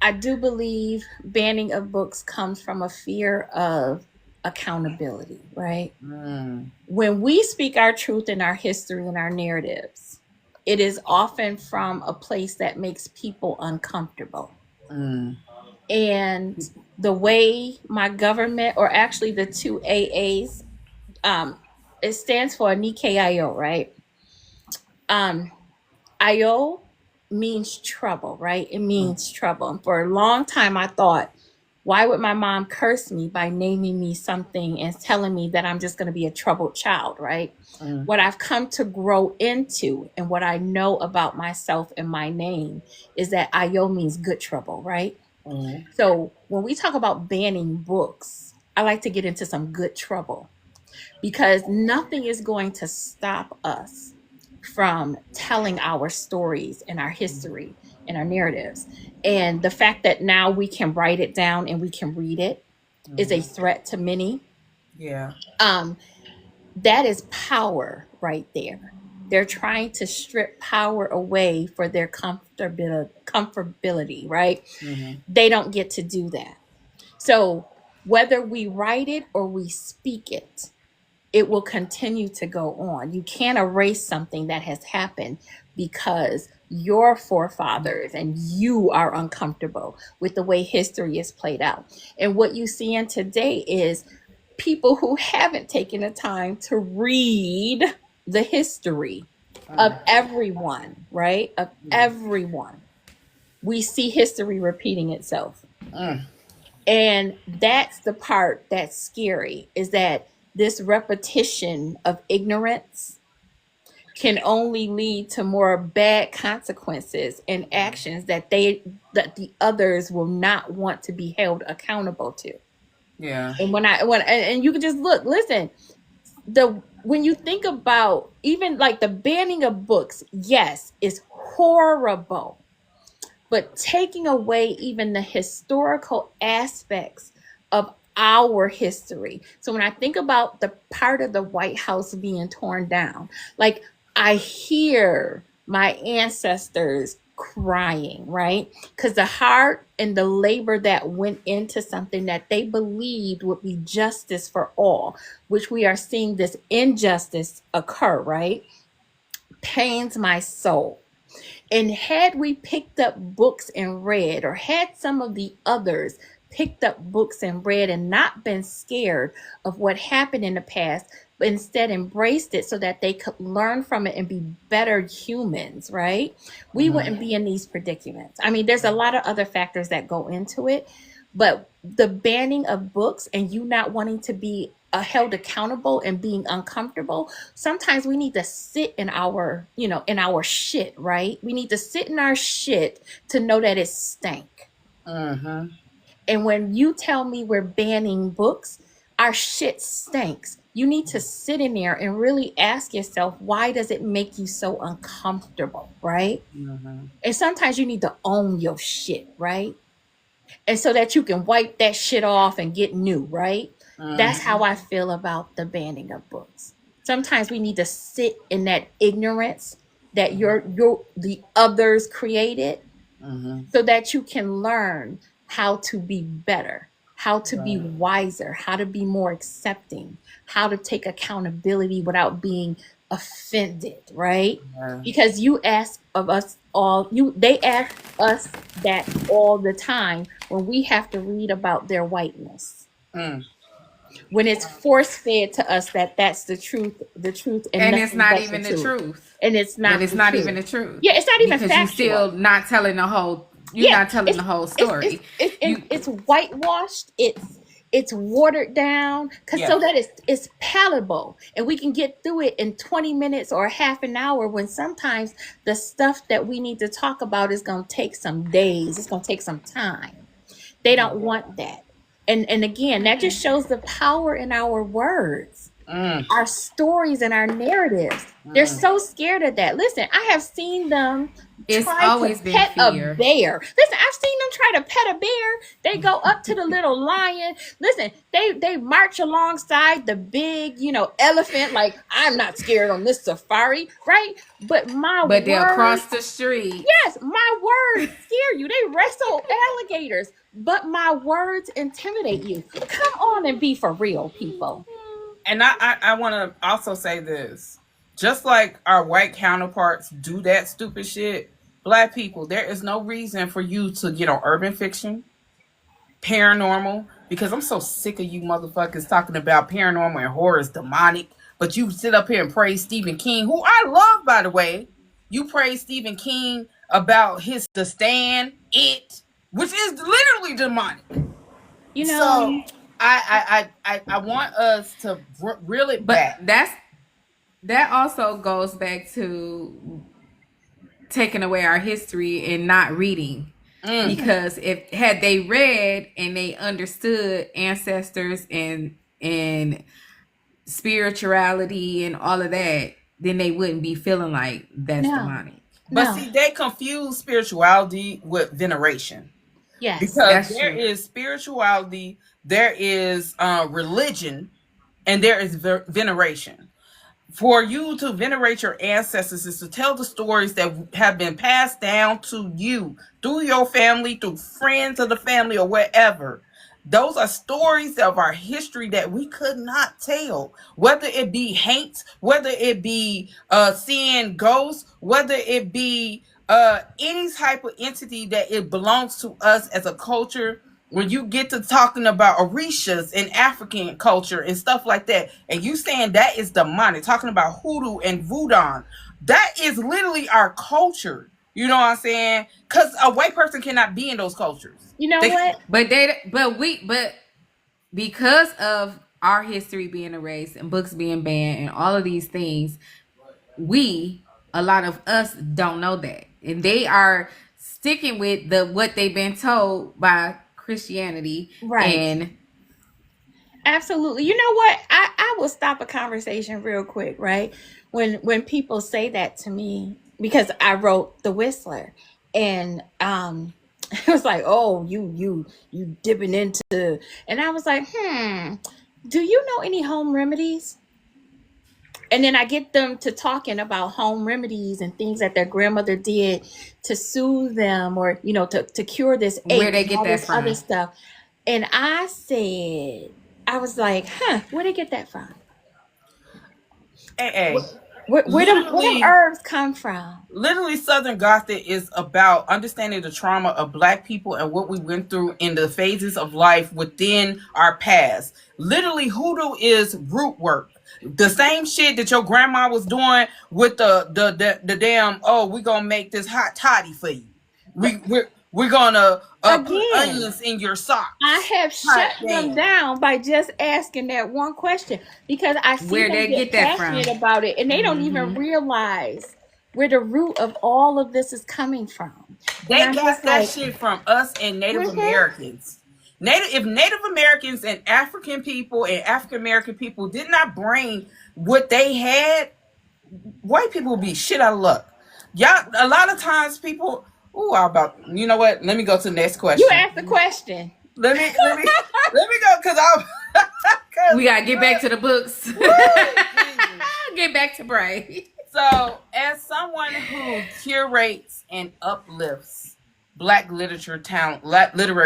I do believe banning of books comes from a fear of accountability, right? When we speak our truth and our history and our narratives, it is often from a place that makes people uncomfortable. And the way my government, or actually the two AAs, it stands for Nikeo, right? Io means trouble, right? It means trouble. And for a long time, I thought, why would my mom curse me by naming me something and telling me that I'm just going to be a troubled child, right? What I've come to grow into and what I know about myself and my name is that Io means good trouble, right? So when we talk about banning books, I like to get into some good trouble, because nothing is going to stop us from telling our stories and our history and our narratives. And the fact that now we can write it down and we can read it is a threat to many. Yeah. That is power right there. They're trying to strip power away for their comfortability, right? They don't get to do that. So whether we write it or we speak it, it will continue to go on. You can't erase something that has happened because your forefathers and you are uncomfortable with the way history is played out. And what you see in today is people who haven't taken the time to read the history of everyone, right? Of everyone. We see history repeating itself. And that's the part that's scary, is that this repetition of ignorance can only lead to more bad consequences and actions that the others will not want to be held accountable to. Yeah. And when you can just look, listen, the when you think about even like the banning of books, yes, it's horrible, but taking away even the historical aspects of our history. So when I think about the part of the White House being torn down, like I hear my ancestors crying, right? Because the heart and the labor that went into something that they believed would be justice for all, which we are seeing this injustice occur, right? Pains my soul. And had we picked up books and read, or had some of the others picked up books and read and not been scared of what happened in the past, but instead embraced it so that they could learn from it and be better humans, right? We wouldn't be in these predicaments. I mean, there's a lot of other factors that go into it, but the banning of books and you not wanting to be held accountable and being uncomfortable, sometimes we need to sit in our, in our shit, right? We need to sit in our shit to know that it stank. Mm-hmm. And when you tell me we're banning books, our shit stinks. You need to sit in there and really ask yourself, why does it make you so uncomfortable, right? Mm-hmm. And sometimes you need to own your shit, right? And so that you can wipe that shit off and get new, right? That's how I feel about the banning of books. Sometimes we need to sit in that ignorance that the others created, so that you can learn how to be better, how to be wiser, how to be more accepting, how to take accountability without being offended, right? Because you ask of us all, they ask us that all the time when we have to read about their whiteness. When it's force fed to us that that's the truth, And it's nothing not but even the the truth. truth. And it's not But it's the not truth. even the truth. Yeah, it's not even because factual. you're still not telling the whole. You're not telling the whole story. It's whitewashed. It's watered down so that it's palatable and we can get through it in 20 minutes or half an hour, when sometimes the stuff that we need to talk about is going to take some days. It's going to take some time. They don't want that. And again, that just shows the power in our words. Our stories and our narratives. They're so scared of that. Listen, I have seen them try to pet a bear. Listen, I've seen them try to pet a bear. They go up to the little lion. Listen, they march alongside the big, elephant. Like, I'm not scared on this safari, right? But they'll cross the street. Yes, my words scare you. They wrestle alligators, but my words intimidate you. Come on and be for real, people. And I want to also say this. Just like our white counterparts do that stupid shit, Black people, there is no reason for you to get on urban fiction, paranormal, because I'm so sick of you motherfuckers talking about paranormal and horror is demonic, but you sit up here and praise Stephen King, who I love, by the way. You praise Stephen King about his The Stand, It, which is literally demonic. So I want us to reel it back. That also goes back to taking away our history and not reading. Because had they read and they understood ancestors and spirituality and all of that, then they wouldn't be feeling like that's demonic. But see, they confuse spirituality with veneration. Yes, because there is spirituality, there is religion, and there is veneration. For you to venerate your ancestors is to tell the stories that have been passed down to you through your family, through friends of the family, or wherever. Those are stories of our history that we could not tell. Whether it be hate, whether it be seeing ghosts, whether it be any type of entity that it belongs to us as a culture. When you get to talking about orishas in African culture and stuff like that, and you saying that is demonic, talking about hoodoo and voodoo, that is literally our culture. You know what I'm saying? Because a white person cannot be in those cultures. You know They, what? But because of our history being erased and books being banned and all of these things, a lot of us don't know that, and they are sticking with what they've been told by Christianity. Right. And Absolutely. You know what? I will stop a conversation real quick, right? When people say that to me, because I wrote The Whistler, and it was like, oh, you dipping into, and I was like, do you know any home remedies? And then I get them to talking about home remedies and things that their grandmother did to soothe them, or to cure this where ache they and get all that this other from? stuff. And I was like, where they get that from? AA. Where them herbs come from? Literally, Southern Gothic is about understanding the trauma of Black people and what we went through in the phases of life within our past. Literally, hoodoo is root work. The same shit that your grandma was doing with the damn, oh, we're gonna make this hot toddy for you. We're gonna put Again, onions in your socks. I have shut them down by just asking that one question, because I see Where them they get get that from? passionate about it, and they don't even realize where the root of all of this is coming from. They And I'm got just that like, shit from us and Native Americans. If Native Americans and African people and African American people did not bring what they had, white people would be shit out of luck. Y'all, a lot of times people, you know what? Let me go to the next question. you asked the question. Let me go, because we gotta get back to the books. Get back to B.R.A.E. So, as someone who curates and uplifts Black literary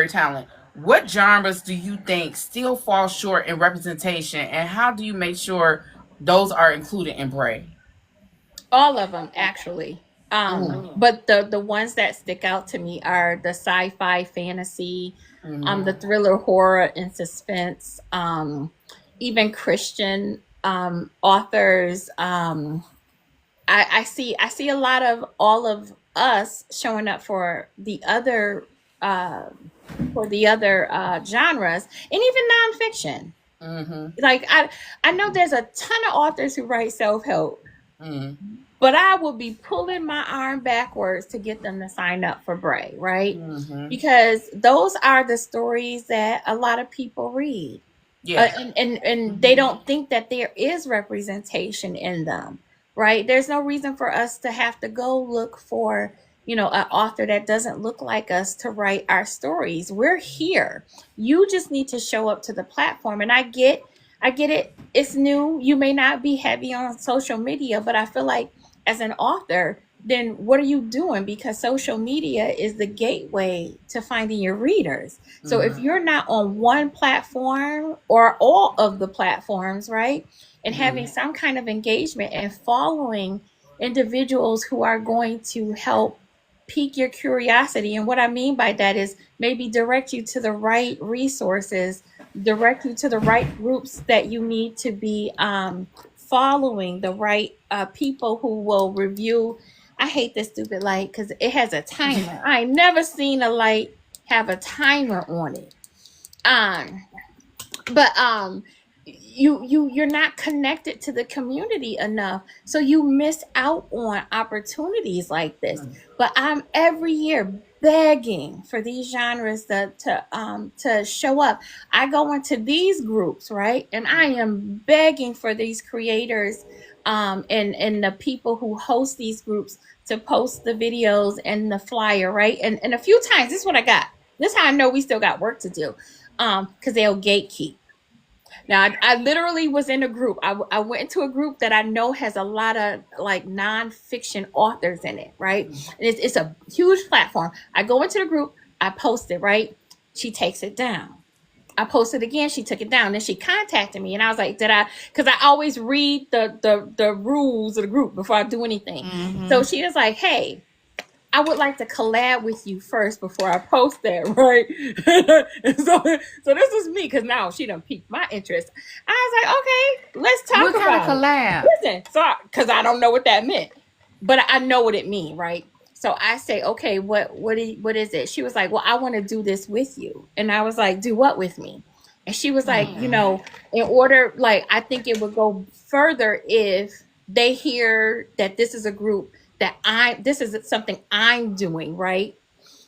talent, what genres do you think still fall short in representation, and how do you make sure those are included in B.R.A.E? All of them, actually. But the ones that stick out to me are the sci-fi, fantasy, the thriller, horror, and suspense, even Christian authors. I see a lot of all of us showing up for the other genres, and even nonfiction. Like I know there's a ton of authors who write self-help, but I will be pulling my arm backwards to get them to sign up for B.R.A.E, right? Because those are the stories that a lot of people read. Yeah. And they don't think that there is representation in them, right? There's no reason for us to have to go look for, an author that doesn't look like us to write our stories. We're here. You just need to show up to the platform. And I get it. It's new. You may not be heavy on social media, but I feel like as an author, then what are you doing? Because social media is the gateway to finding your readers. So if you're not on one platform or all of the platforms, right, and having some kind of engagement and following individuals who are going to help pique your curiosity. And what I mean by that is maybe direct you to the right resources, direct you to the right groups that you need to be following, the right people who will review. I hate this stupid light because it has a timer. I ain't never seen a light have a timer on it. But you're not connected to the community enough, so you miss out on opportunities like this. But I'm every year begging for these genres to show up. I go into these groups, right, and I am begging for these creators and the people who host these groups to post the videos and the flyer, right? And a few times, this is what I got. This is how I know we still got work to do, because they'll gatekeep. Now, I literally was in a group. I went into a group that I know has a lot of like nonfiction authors in it, right? And it's a huge platform. I go into the group, I post it, right? She takes it down. I posted again, she took it down. Then she contacted me, and I was like, because I always read the rules of the group before I do anything. So she was like, hey, I would like to collab with you first before I post that, right? And so this is me, because now she done piqued my interest. I was like, okay, let's talk about what kind of collab? Listen, so because I don't know what that meant, but I know what it means, right? So I say, okay, what is it? She was like, well, I want to do this with you. And I was like, do what with me? And she was like, in order, like, I think it would go further if they hear that this is a group that this is something I'm doing, right?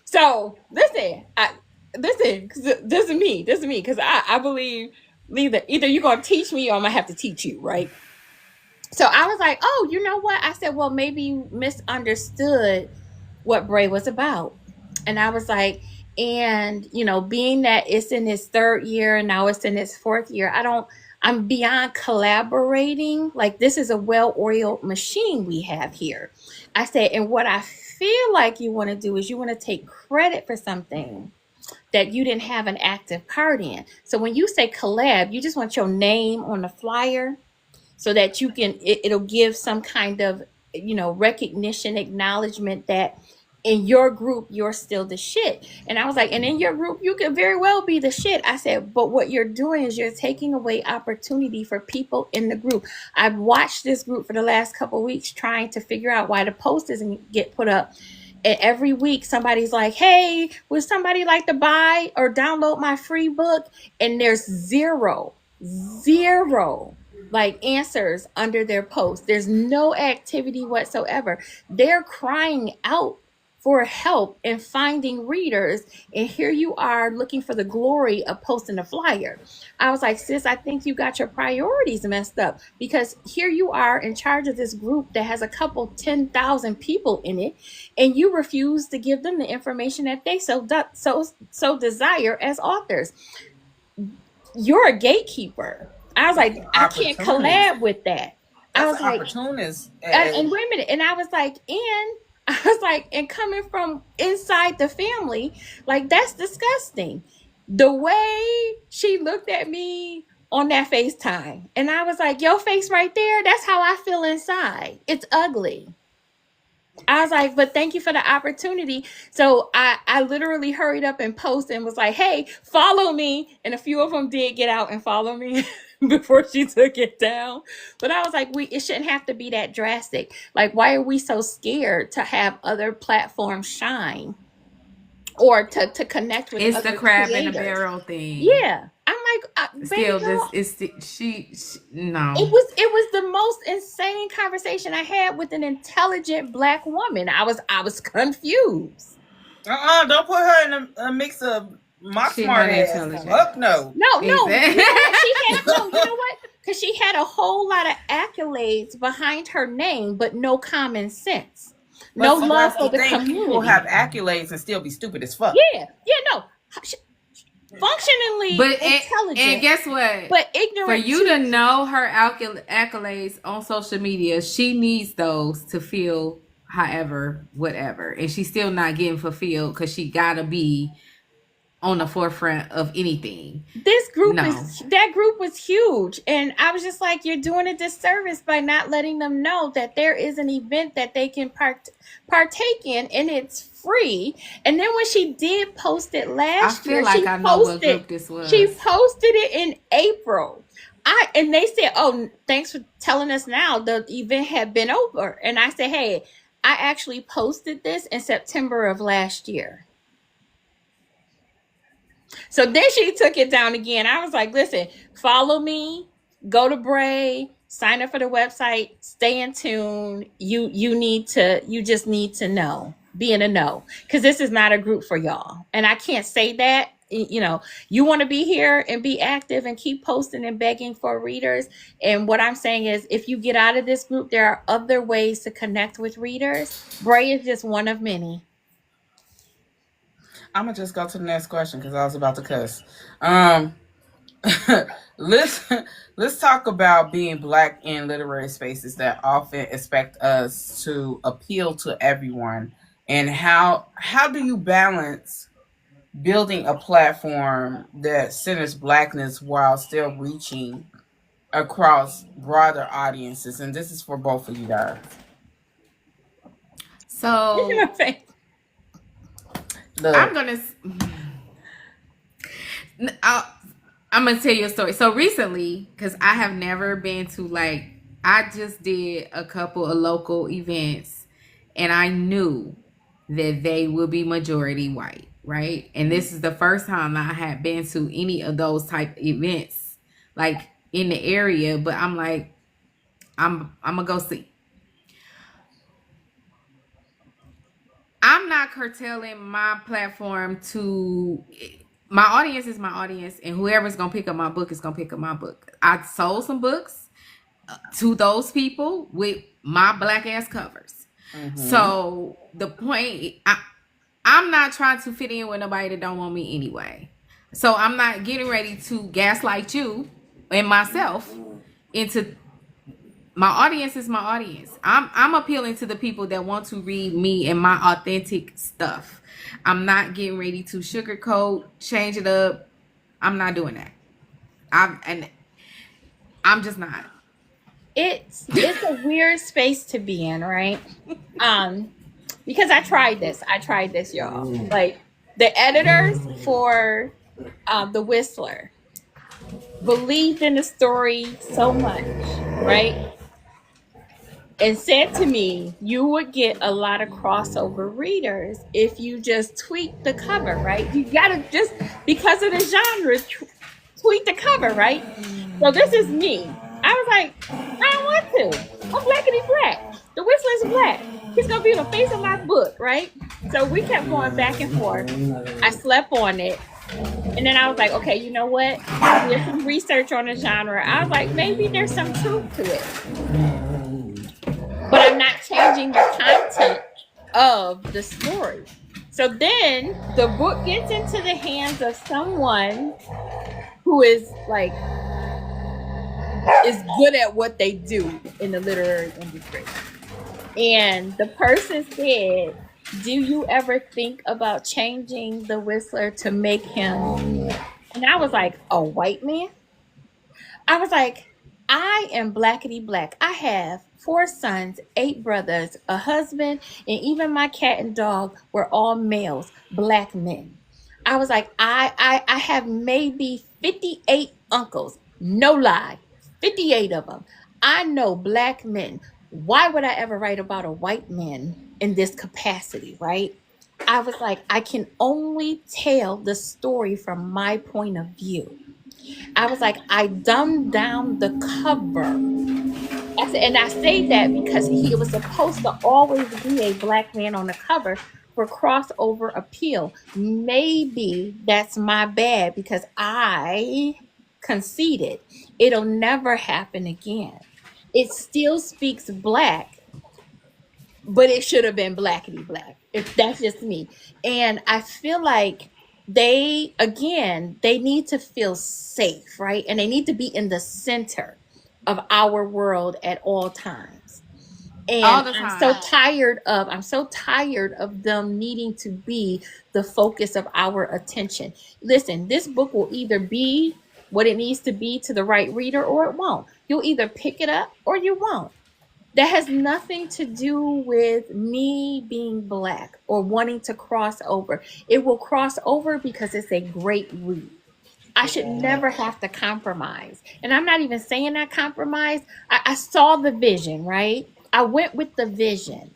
So listen, this is me, because I believe either you're gonna teach me or I'm gonna have to teach you, right? So I was like, oh, you know what? I said, well, maybe you misunderstood what B.R.A.E was about. And I was like, and being that it's in its third year and now it's in its fourth year, I'm beyond collaborating. Like, this is a well-oiled machine we have here. I said, and what I feel like you want to do is you want to take credit for something that you didn't have an active part in. So when you say collab, you just want your name on the flyer so that you can, it'll give some kind of, recognition, acknowledgement that in your group, you're still the shit. And I was like, and in your group, you could very well be the shit. I said, but what you're doing is you're taking away opportunity for people in the group. I've watched this group for the last couple of weeks trying to figure out why the post doesn't get put up. And every week somebody's like, hey, would somebody like to buy or download my free book? And there's zero like answers under their post. There's no activity whatsoever. They're crying out for help and finding readers, and here you are looking for the glory of posting a flyer. I was like, sis, I think you got your priorities messed up, because here you are in charge of this group that has a couple 10,000 people in it, and you refuse to give them the information that they so desire as authors. You're a gatekeeper. I was like, I can't collab with that. That's I was like, opportunist. and wait a minute. And I was like, and coming from inside the family, like, that's disgusting. The way she looked at me on that FaceTime, and I was like, your face right there, that's how I feel inside. It's ugly. I was like, but thank you for the opportunity. So I literally hurried up and posted and was like, hey, follow me. And a few of them did get out and follow me before she took it down. But I was like, it shouldn't have to be that drastic. Like, why are we so scared to have other platforms shine or to connect with It's other the crab creators? in the barrel thing. Yeah. I'm like, still, baby, she no. It was the most insane conversation I had with an intelligent Black woman. I was confused. Don't put her in a mix of my smart ass. Fuck no. No. You know what? Because she had a whole lot of accolades behind her name, but no common sense. No love for the community. People have accolades and still be stupid as fuck. Yeah, no. Functionally intelligent, and guess what? But ignorant. For you to know her accolades on social media, she needs those to feel however, whatever, and she's still not getting fulfilled because she gotta be on the forefront of anything. This group that group was huge, and I was just like, you're doing a disservice by not letting them know that there is an event that they can partake in, and it's free. And then when she did post it last year, I know what group this was. She posted it in April. And they said, oh, thanks for telling us now. The event had been over. And I said, hey, I actually posted this in September of last year. So then she took it down again. I was like, listen, follow me, go to B.R.A.E, sign up for the website, stay in tune. You just need to know, be in a know, because this is not a group for y'all. And I can't say that. You want to be here and be active and keep posting and begging for readers. And what I'm saying is, if you get out of this group, there are other ways to connect with readers. B.R.A.E is just one of many. I'm gonna just go to the next question because I was about to cuss. Let's talk about being Black in literary spaces that often expect us to appeal to everyone, and how do you balance building a platform that centers Blackness while still reaching across broader audiences? And this is for both of you guys. So I'm gonna tell you a story. So recently, because I have never been to, I just did a couple of local events, and I knew that they will be majority white, right? And this is the first time I had been to any of those type events, like in the area. But I'm like, I'm gonna go see. I'm not curtailing my platform to my audience is my audience, and whoever's gonna pick up my book is gonna pick up my book. I sold some books to those people with my black ass covers. So the point, I'm not trying to fit in with nobody that don't want me anyway. So I'm not getting ready to gaslight you and myself into my audience is my audience. I'm appealing to the people that want to read me and my authentic stuff. I'm not getting ready to sugarcoat, change it up. I'm not doing that. I'm just not. It's a weird space to be in, right? Because I tried this, y'all. Like the editors for The Whistler believed in the story so much, right? And said to me, you would get a lot of crossover readers if you just tweak the cover, right? You gotta just, because of the genre, tweak the cover, right? So this is me. I was like, I don't want to. I'm blackity black. The Whistler's black. He's gonna be the face of my book, right? So we kept going back and forth. I slept on it. And then I was like, okay, you know what? I did some research on the genre. I was like, maybe there's some truth to it. But I'm not changing the content of the story. So then the book gets into the hands of someone who is like, is good at what they do in the literary industry. And the person said, do you ever think about changing the Whistler to make him? And I was like, a white man? I was like, I am blackity black. I have 4 sons, 8 brothers, a husband, and even my cat and dog were all males, black men. I was like, I have maybe 58 uncles. No lie. 58 of them. I know black men. Why would I ever write about a white man in this capacity, right? I was like, I can only tell the story from my point of view. I was like, I dumbed down the cover. And I say that because he was supposed to always be a black man on the cover for crossover appeal. Maybe that's my bad because I conceded it'll never happen again. It still speaks black, but it should have been blackity black. If that's just me. And I feel like they need to feel safe, right? And they need to be in the center of our world at all times. And All the time. I'm so tired of them needing to be the focus of our attention. Listen, this book will either be what it needs to be to the right reader or it won't. You'll either pick it up or you won't. That has nothing to do with me being black or wanting to cross over. It will cross over because it's a great read. I should never have to compromise. And I'm not even saying I compromised. I saw the vision, right? I went with the vision.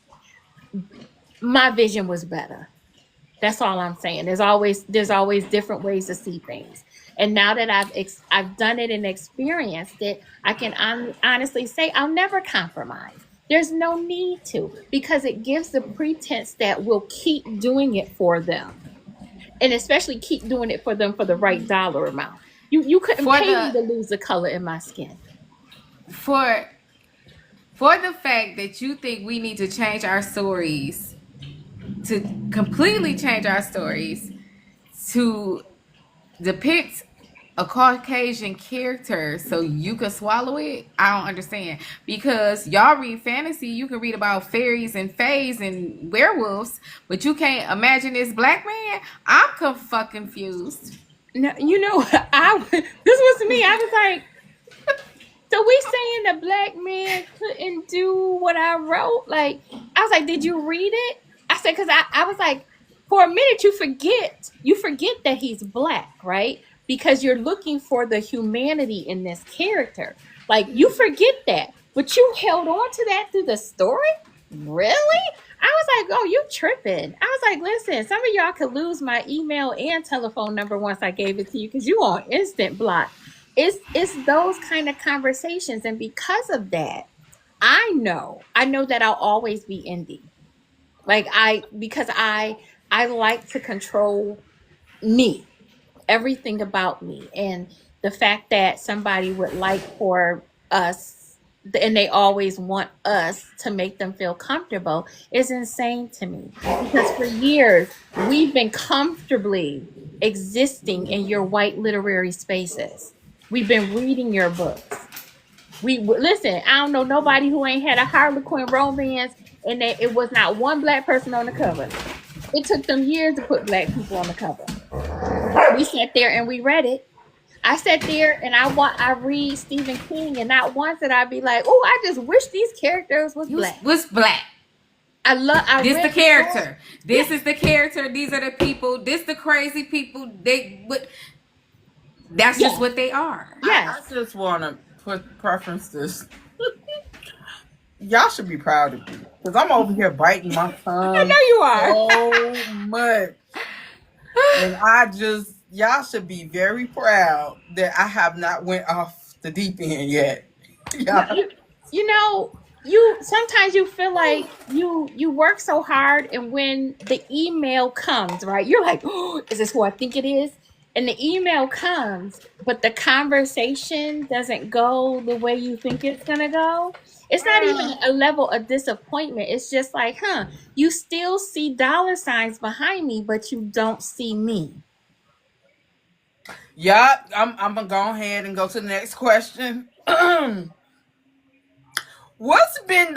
My vision was better. That's all I'm saying. There's always different ways to see things. And now that I've done it and experienced it, I can honestly say I'll never compromise. There's no need to, because it gives the pretense that we'll keep doing it for them, and especially keep doing it for them for the right dollar amount. You couldn't pay me to lose the color in my skin. For the fact that you think we need to change our stories, to completely change our stories to depict a Caucasian character so you can swallow it, I don't understand. Because y'all read fantasy, you can read about fairies and fays and werewolves, but you can't imagine this black man. I'm fucking confused. No, you know, this was me. I was like, so we saying the black man couldn't do what I wrote? Like, I was like, did you read it? I said, because I was like, for a minute you forget that he's black, right? Because you're looking for the humanity in this character. Like, you forget that, but you held on to that through the story. really? I was like, oh, you tripping. I was like, listen, some of y'all could lose my email and telephone number once I gave it to you because you on instant block. It's those kind of conversations. And because of that, I know that I'll always be indie. Like because I like to control me, everything about me. And the fact that somebody would like for us, and they always want us to make them feel comfortable, is insane to me. Because for years, we've been comfortably existing in your white literary spaces. We've been reading your books. Listen, I don't know nobody who ain't had a Harlequin romance and that it was not one black person on the cover. It took them years to put black people on the cover. We sat there and we read it. I sat there and I read Stephen King, and not once did I be like, oh, I just wish these characters was black. Was black. I this read the character. This Yeah. is the character. These are the people. This the crazy people. That's just what they are. Yes. I just want to preference this. Y'all should be proud of me because I'm over here biting my tongue. I know you are. So much. And y'all should be very proud that I have not went off the deep end yet. You know, you sometimes you feel like you work so hard, and when the email comes, right, you're like, oh, is this who I think it is? And the email comes, but the conversation doesn't go the way you think it's gonna go. It's not even a level of disappointment. It's just like, you still see dollar signs behind me, but you don't see me. Yeah, I'm gonna go ahead and go to the next question. What's been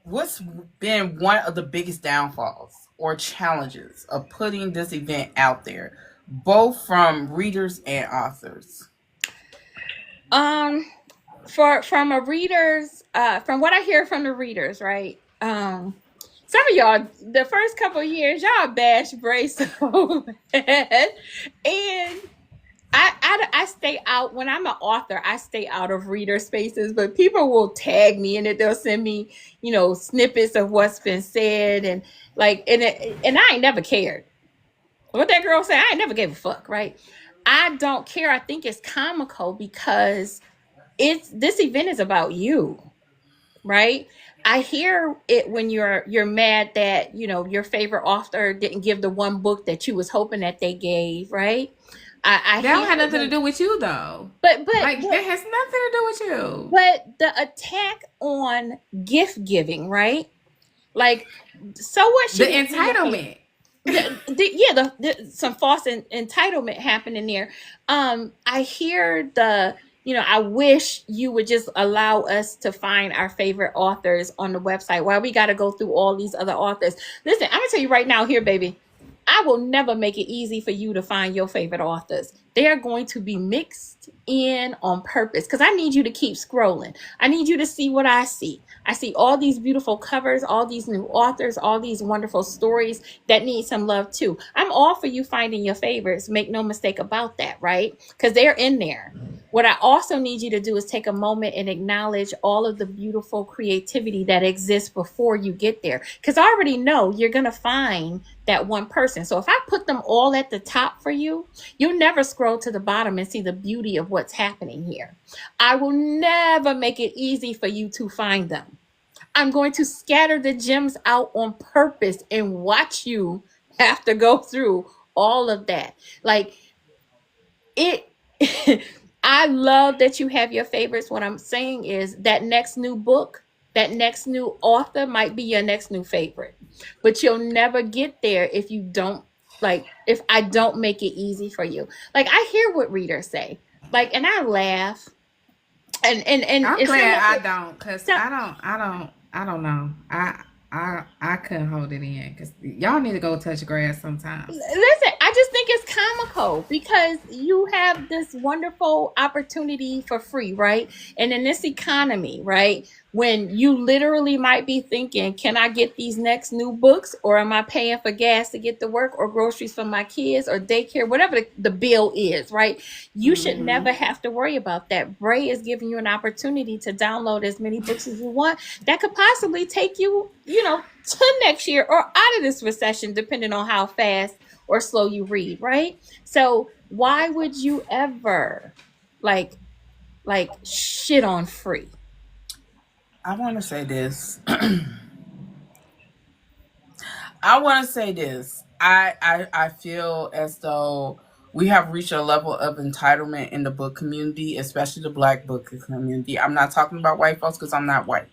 what's been one of the biggest downfalls or challenges of putting this event out there, both from readers and authors? From a readers, from what I hear from the readers, right? Some of y'all, the first couple of years, y'all bash B.R.A.E so bad. And I stay out. When I'm an author, I stay out of reader spaces, but people will tag me and they'll send me, snippets of what's been said, and and I ain't never cared. What that girl said, I ain't never gave a fuck, right? I don't care. I think it's comical because this event is about you, right? I hear it when you're mad that your favorite author didn't give the one book that you was hoping that they gave, right? That don't have nothing to do with you, though. But that has nothing to do with you. But the attack on gift giving, right? Like, so what? The entitlement. Some false entitlement happening there. I hear I wish you would just allow us to find our favorite authors on the website. Why we got to go through all these other authors? Listen, I'm gonna tell you right now, here, baby. I will never make it easy for you to find your favorite authors. They are going to be mixed in on purpose because I need you to keep scrolling. I need you to see what I see. I see all these beautiful covers, all these new authors, all these wonderful stories that need some love too. I'm all for you finding your favorites. Make no mistake about that, right? Because they're in there. What I also need you to do is take a moment and acknowledge all of the beautiful creativity that exists before you get there. Because I already know you're going to find that one person. So if I put them all at the top for you, you'll never scroll to the bottom and see the beauty of what's happening here. I will never make it easy for you to find them. I'm going to scatter the gems out on purpose and watch you have to go through all of that. Like it... I love that you have your favorites. What I'm saying is that next new book, that next new author might be your next new favorite, but you'll never get there if you don't if I don't make it easy for you. Like, I hear what readers say, and I laugh, and I'm glad I don't, because I don't know. I couldn't hold it in because y'all need to go touch grass sometimes. Listen, I just think it's comical because you have this wonderful opportunity for free, right? And in this economy, right, when you literally might be thinking, can I get these next new books, or am I paying for gas to get to work, or groceries for my kids, or daycare, whatever the bill is, right? You should never have to worry about that. B.R.A.E is giving you an opportunity to download as many books as you want that could possibly take you, to next year or out of this recession, depending on how fast or slow you read, right? So why would you ever like shit on free? I want to say this. I want to say this. I feel as though we have reached a level of entitlement in the book community, especially the Black book community. I'm not talking about white folks because I'm not white.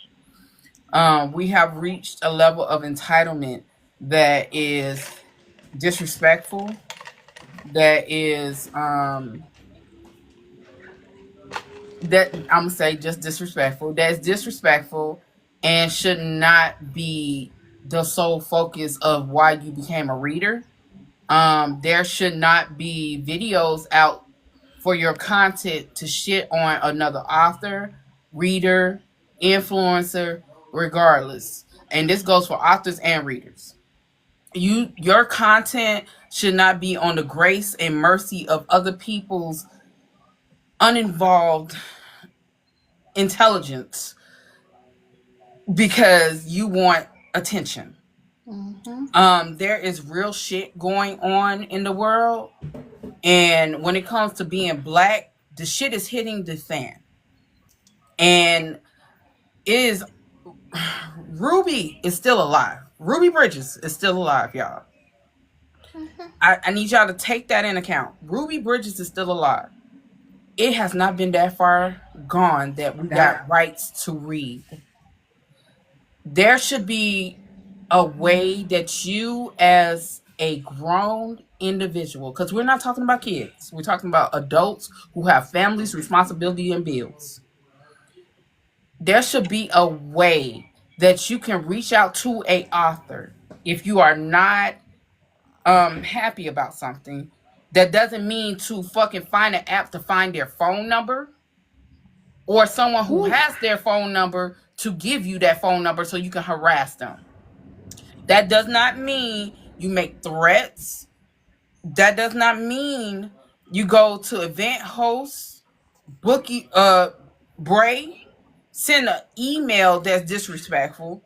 We have reached a level of entitlement that is disrespectful, that is that I'm gonna say just disrespectful. That's disrespectful and should not be the sole focus of why you became a reader. There should not be videos out for your content to shit on another author, reader, influencer, regardless. And this goes for authors and readers. Your content should not be on the grace and mercy of other people's uninvolved intelligence because you want attention. There is real shit going on in the world, and when it comes to being Black, the shit is hitting the fan. And it is Ruby is still alive. Ruby Bridges is still alive, y'all. I need y'all to take that in account. Ruby Bridges is still alive. It has not been that far gone that we got rights to read. There should be a way that you, as a grown individual, because we're not talking about kids, we're talking about adults who have families, responsibility, and bills. There should be a way that you can reach out to a author if you are not happy about something. That doesn't mean to fucking find an app to find their phone number, or someone who has their phone number to give you that phone number so you can harass them. That does not mean you make threats. That does not mean you go to event hosts, bookie, B.R.A.E, send an email that's disrespectful,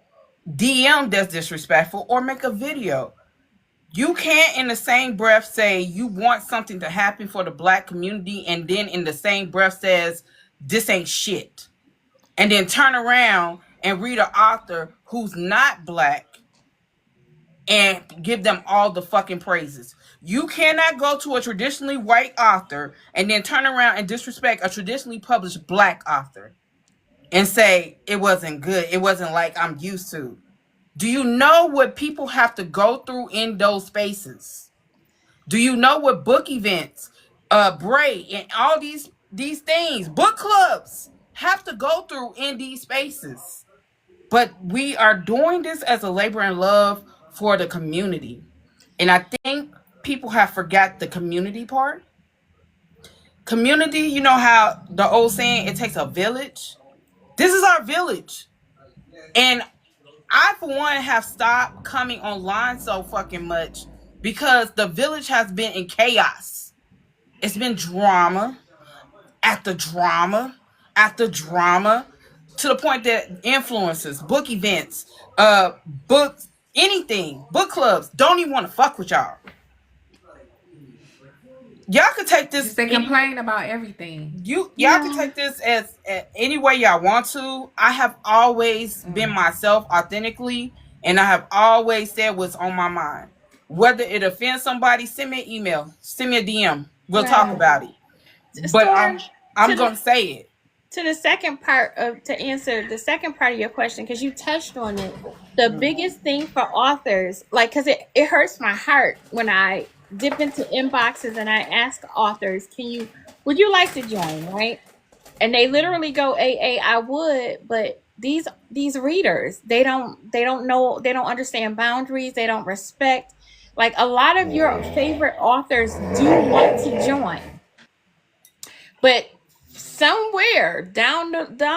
DM that's disrespectful, or make a video. You can't in the same breath say you want something to happen for the Black community and then in the same breath says this ain't shit. And then turn around and read an author who's not Black and give them all the fucking praises. You cannot go to a traditionally white author and then turn around and disrespect a traditionally published Black author and say it wasn't good. It wasn't like I'm used to. Do you know what people have to go through in those spaces? Do you know what book events, B.R.A.E, and all these things, book clubs, have to go through in these spaces? But we are doing this as a labor and love for the community. And I think people have forgot the community part. Community, you know how the old saying, it takes a village? This is our village. And I, for one, have stopped coming online so fucking much because the village has been in chaos. It's been drama after drama after drama to the point that influencers, book events, books, anything, book clubs don't even want to fuck with y'all. Y'all could take this. They complain about everything. Y'all can take this as any way y'all want to. I have always been myself authentically, and I have always said what's on my mind. Whether it offends somebody, send me an email, send me a DM. We'll talk about it. But I'm gonna say it. To the second part to answer the second part of your question, because you touched on it. The biggest thing for authors, like, because it hurts my heart when I dip into inboxes and I ask authors, would you like to join, right? And they literally go, A.A, I would, but these readers, they don't know, they don't understand boundaries, they don't respect. Like a lot of your favorite authors do want to join, but somewhere down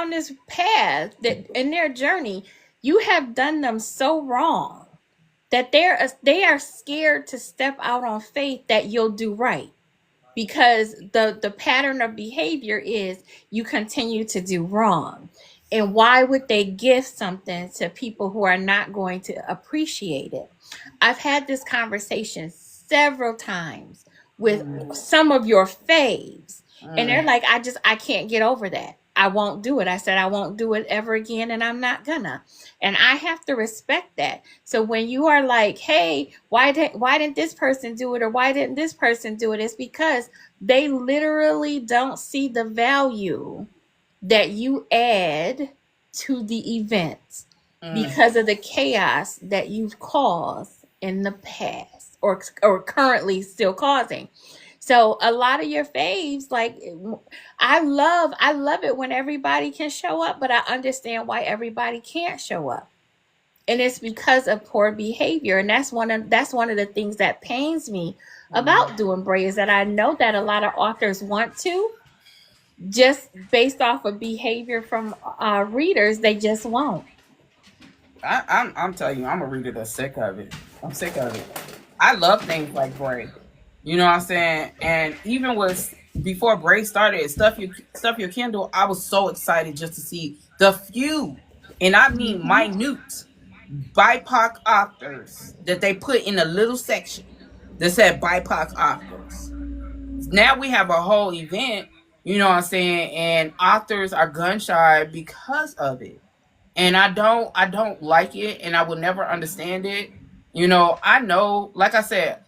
this path that in their journey, you have done them so wrong that they are scared to step out on faith that you'll do right, because the pattern of behavior is you continue to do wrong. And why would they give something to people who are not going to appreciate it? I've had this conversation several times with some of your faves, and they're like, I can't get over that. I won't do it. I said I won't do it ever again, and I'm not gonna. And I have to respect that. So when you are like, hey, why didn't this person do it, or why didn't this person do it? It's because they literally don't see the value that you add to the event because of the chaos that you've caused in the past, or currently still causing. So a lot of your faves, like I love it when everybody can show up, but I understand why everybody can't show up. And it's because of poor behavior. And that's one of the things that pains me about doing B.R.A.E is that I know that a lot of authors want to, just based off of behavior from readers, they just won't. I'm telling you, I'm a reader that's sick of it. I'm sick of it. I love things like B.R.A.E. You know what I'm saying? And even with before B.R.A.E started, stuff your Kindle, I was so excited just to see the few, and I mean minute, BIPOC authors that they put in a little section that said BIPOC authors. Now we have a whole event, you know what I'm saying, and authors are gun shy because of it. And I don't like it, and I will never understand it. You know, I know, like I said,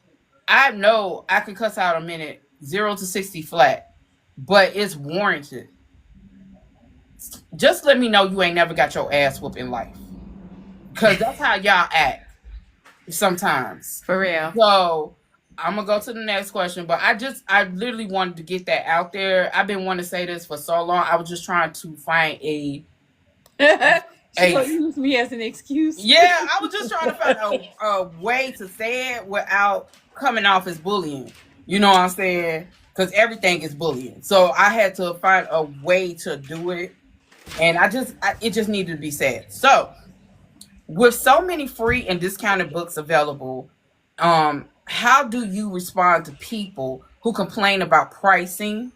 I know I can cuss out a minute 0 to 60 flat, but it's warranted. Just let me know you ain't never got your ass whooped in life, because that's how y'all act sometimes. For real. So I'm gonna go to the next question, but I literally wanted to get that out there. I've been wanting to say this for so long. I was just trying to find a She gonna use me as an excuse. Yeah, I was just trying to find a way to say it without coming off as bullying. You know what I'm saying? Because everything is bullying. So I had to find a way to do it, and it just needed to be said. So with so many free and discounted books available, how do you respond to people who complain about pricing,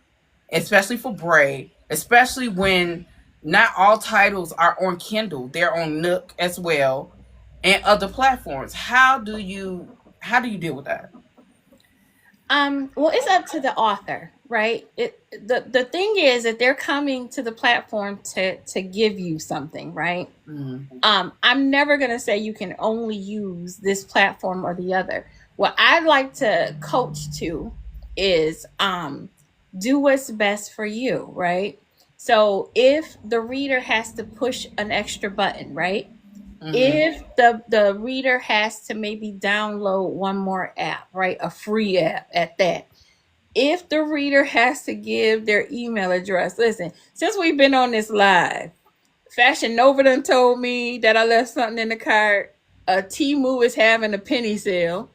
especially for B.R.A.E, especially when not all titles are on Kindle, they're on Nook as well, and other platforms? How do you deal with that? Well, it's up to the author, right? The thing is that they're coming to the platform to give you something, right? I'm never gonna say you can only use this platform or the other. What I'd like to coach to is do what's best for you, right? So if the reader has to push an extra button, right? If the reader has to maybe download one more app, right? A free app at that. If the reader has to give their email address, listen, since we've been on this live, Fashion Nova done told me that I left something in the cart. Temu is having a penny sale.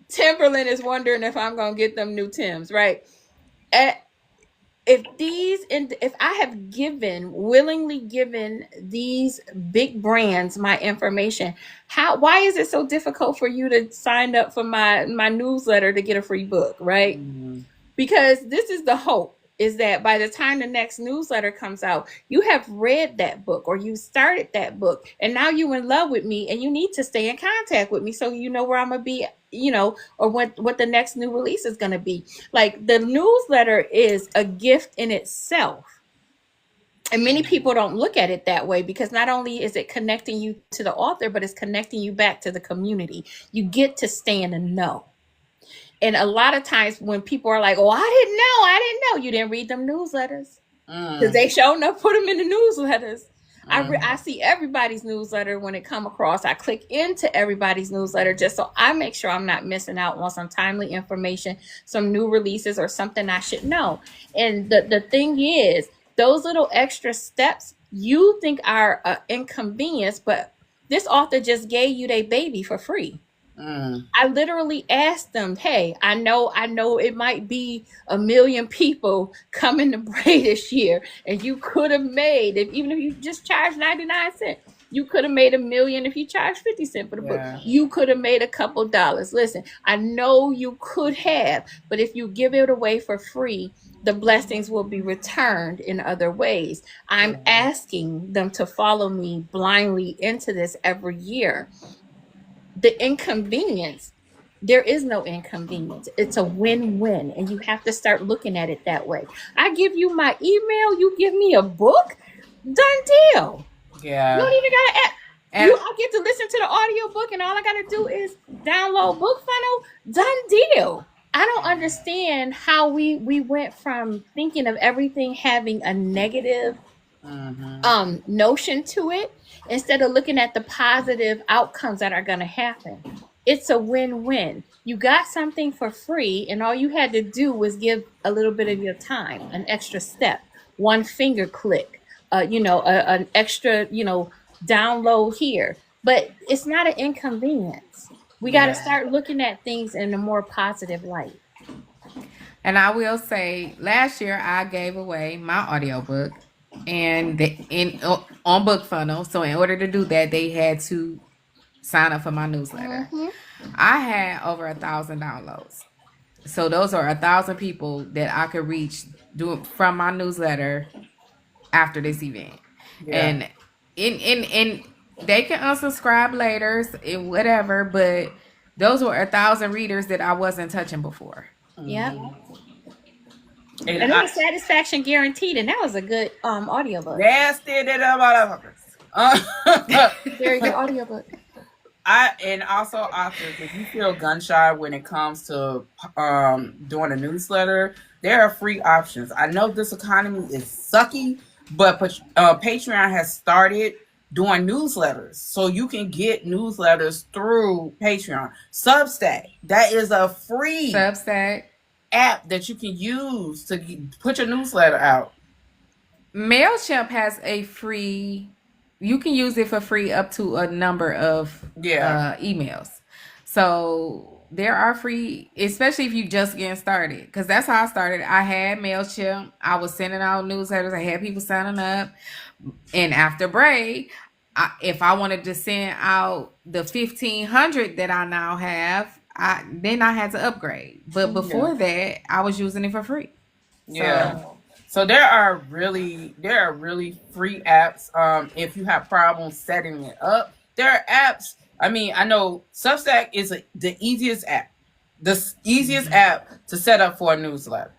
Timberland is wondering if I'm gonna get them new Tims, right? If I have willingly given these big brands my information, why is it so difficult for you to sign up for my newsletter to get a free book, right? Because this is the hope, is that by the time the next newsletter comes out, you have read that book or you started that book, and now you're in love with me and you need to stay in contact with me so you know where I'm gonna be, or what the next new release is gonna be. Like, the newsletter is a gift in itself. And many people don't look at it that way, because not only is it connecting you to the author, but it's connecting you back to the community. You get to stay in the know. And a lot of times when people are like, oh, I didn't know. You didn't read them newsletters. Because they showing up, put them in the newsletters. I see everybody's newsletter when it come across. I click into everybody's newsletter just so I make sure I'm not missing out on some timely information, some new releases, or something I should know. And the thing is, those little extra steps you think are inconvenience, but This author just gave you their baby for free. I literally asked them, hey, I know it might be 1 million people coming to B.R.A.E this year, and you could have made, even if you just charged 99 cents, you could have made 1 million if you charged 50 cents for the book. You could have made a couple dollars. Listen, I know you could have, but if you give it away for free, the blessings will be returned in other ways. I'm asking them to follow me blindly into this every year. The inconvenience, there is no inconvenience. It's a win-win, and you have to start looking at it that way. I give you my email, you give me a book, done deal. Yeah. You don't even gotta I get to listen to the audio book, and all I gotta do is download BookFunnel, done deal. I don't understand how we went from thinking of everything having a negative notion to it, instead of looking at the positive outcomes that are going to happen. It's a win-win. You got something for free, and all you had to do was give a little bit of your time, an extra step, one finger click, an extra, download here. But it's not an inconvenience. We got to start looking at things in a more positive light. And I will say, last year I gave away my audiobook and on BookFunnel. So in order to do that, they had to sign up for my newsletter. I had over 1,000 downloads. So those are 1,000 people that I could reach from my newsletter after this event. And in they can unsubscribe later and whatever, but those were 1,000 readers that I wasn't touching before. Yep. And it was satisfaction guaranteed, and that was a good audiobook. Very good audiobook. And also, authors, if you feel gun shy when it comes to doing a newsletter, there are free options. I know this economy is sucky, but Patreon has started doing newsletters, so you can get newsletters through Patreon. Substack, that is a free Substack app that you can use to put your newsletter out. MailChimp has a free, you can use it for free up to a number of emails. So there are free, especially if you just getting started, because that's how I started. I had MailChimp. I was sending out newsletters. I had people signing up. And after B.R.A.E, if I wanted to send out the 1,500 that I now have, then I had to upgrade. But before that, I was using it for free. So there are really free apps. If you have problems setting it up, there are apps. I mean, I know Substack is the easiest app to set up for a newsletter.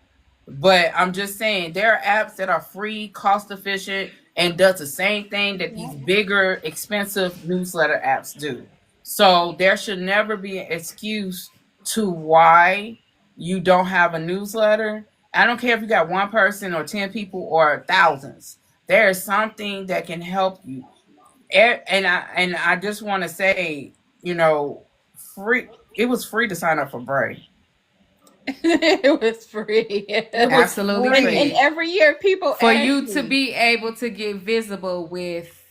But I'm just saying, there are apps that are free, cost efficient, and does the same thing that these bigger, expensive newsletter apps do. So there should never be an excuse to why you don't have a newsletter. I don't care if you got one person or 10 people or thousands. There is something that can help you. And I just want to say, free. It was free to sign up for B.R.A.E. It was free. Absolutely free. And every year people for you to be able to get visible with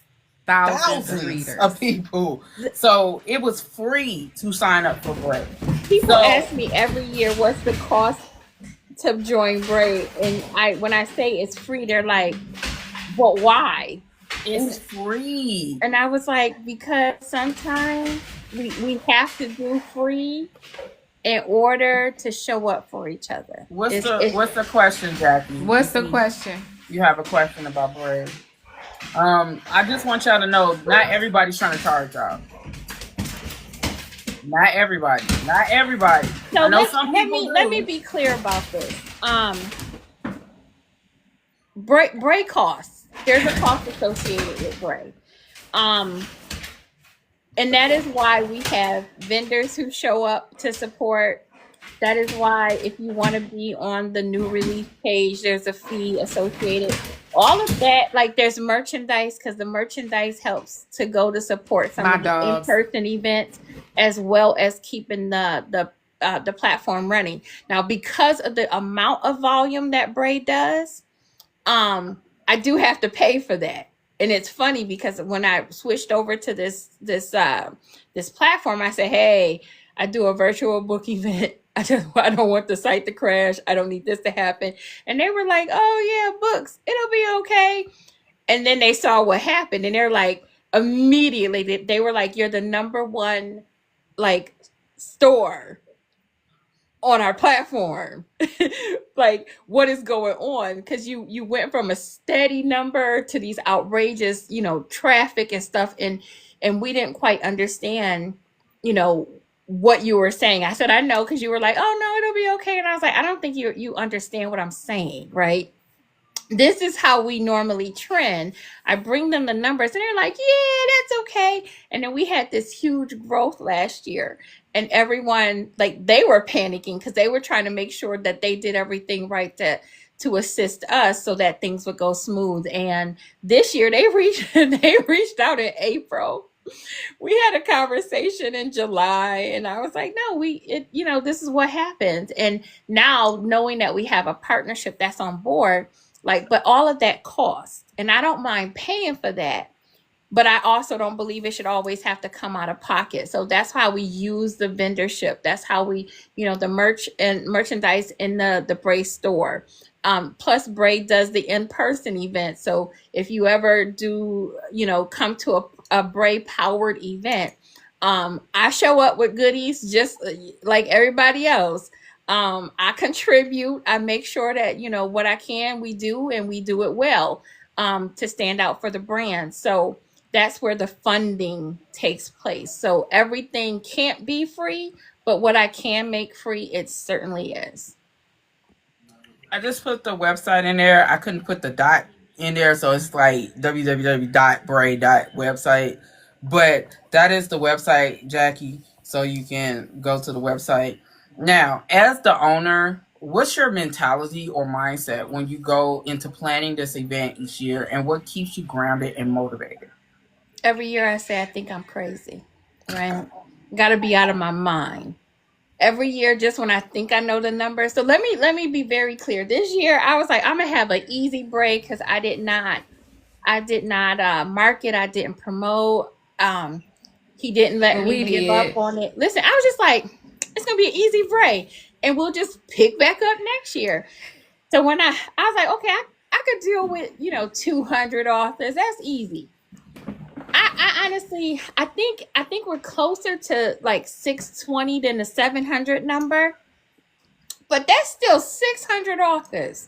thousands of people. So it was free to sign up for B.R.A.E. People ask me every year, what's the cost to join B.R.A.E? And when I say it's free, they're like, but why? It's free. And I was like, because sometimes we have to do free in order to show up for each other. What's the question, Jackie? What's the question? You have a question about B.R.A.E. I just want y'all to know, not everybody's trying to charge y'all. Not everybody. So let me be clear about this. B.R.A.E costs. There's a cost associated with B.R.A.E. And that is why we have vendors who show up to support. That is why if you want to be on the new release page, there's a fee associated. All of that, like there's merchandise, because the merchandise helps to go to support some of the in-person events, as well as keeping the platform running. Now, because of the amount of volume that B.R.A.E does, I do have to pay for that. And it's funny because when I switched over to this platform, I said, hey, I do a virtual book event. I don't want the site to crash. I don't need this to happen. And they were like, oh yeah, books, it'll be okay. And then they saw what happened, and they're like, immediately they were like, you're the number one like store on our platform. Like, what is going on? Because you went from a steady number to these outrageous, traffic and stuff, and we didn't quite understand, what you were saying. I said, I know, because you were like, oh no, it'll be okay. And I was like, I don't think you understand what I'm saying, right? This is how we normally trend. I bring them the numbers and they're like, yeah, that's okay. And then we had this huge growth last year, and everyone, like, they were panicking because they were trying to make sure that they did everything right to assist us so that things would go smooth. And this year they reached out in April. We had a conversation in July, and I was like, no, this is what happens. And now, knowing that we have a partnership that's on board, like, but all of that costs, and I don't mind paying for that, but I also don't believe it should always have to come out of pocket. So that's how we use the vendorship. That's how we, the merchandise in the B.R.A.E store. Plus, B.R.A.E does the in-person event. So if you ever do, come to a B.R.A.E powered event, I show up with goodies just like everybody else. I contribute. I make sure that, what I can, we do, and we do it well, to stand out for the brand. So that's where the funding takes place. So everything can't be free, but what I can make free, it certainly is. I just put the website in there. I couldn't put the dot in there, so it's like www.B.R.A.E.website. But that is the website, Jackie, so you can go to the website. Now, as the owner, what's your mentality or mindset when you go into planning this event each year, and what keeps you grounded and motivated? Every year I say I think I'm crazy, right? Got to be out of my mind. Every year, just when I think I know the numbers. So let me be very clear. This year, I was like, I'm gonna have an easy break because I did not market. I didn't promote. He didn't let Well, me we give up did. on it. Listen, I was just like, it's gonna be an easy break, and we'll just pick back up next year. So when I was like, okay, I could deal with 200 authors. That's easy. I honestly, I think we're closer to like 620 than the 700 number, but that's still 600 authors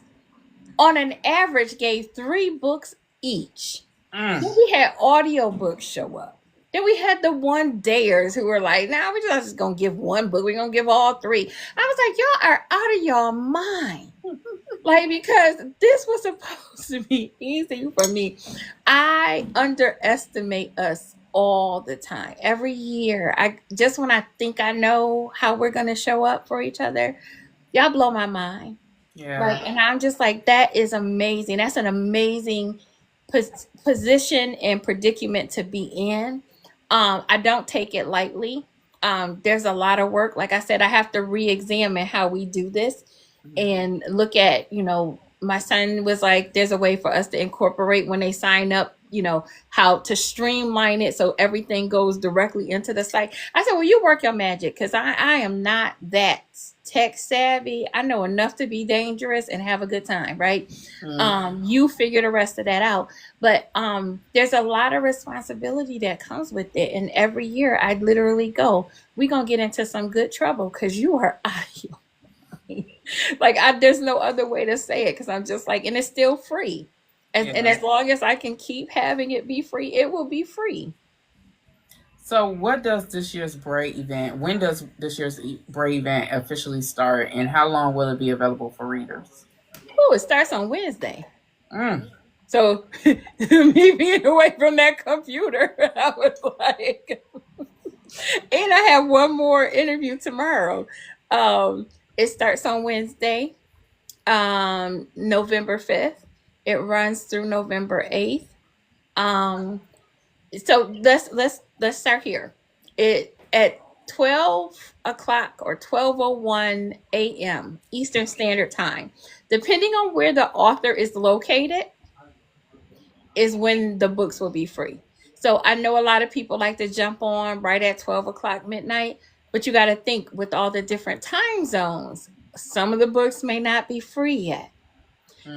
on an average gave 3 books each. Then we had audiobooks show up. Then we had the one dayers who were like, nah, we're just gonna give one book. We're gonna give all 3. I was like, y'all are out of your mind. Like, because this was supposed to be easy for me. I underestimate us all the time. Every year, when I think I know how we're gonna show up for each other, y'all blow my mind. Yeah. Like, and I'm just like, that is amazing. That's an amazing position and predicament to be in. I don't take it lightly. There's a lot of work. Like I said, I have to re-examine how we do this and look at, my son was like, there's a way for us to incorporate when they sign up, how to streamline it so everything goes directly into the site. I said, well, you work your magic, because I am not that tech savvy. I know enough to be dangerous and have a good time, right? You figure the rest of that out. But there's a lot of responsibility that comes with it. And every year I literally go, we're going to get into some good trouble because you are like, there's no other way to say it, because I'm just like, and it's still free. And as long as I can keep having it be free, it will be free. So, what does this year's B.R.A.E event? When does this year's B.R.A.E event officially start, and how long will it be available for readers? Oh, it starts on Wednesday. Mm. So, me being away from that computer, I was like, and I have one more interview tomorrow. It starts on Wednesday, November 5th. It runs through November 8th. So let's start here. It at 12 o'clock or 12:01 a.m. Eastern Standard Time, depending on where the author is located. is when the books will be free. So I know a lot of people like to jump on right at 12 o'clock midnight, but you got to think with all the different time zones, some of the books may not be free yet.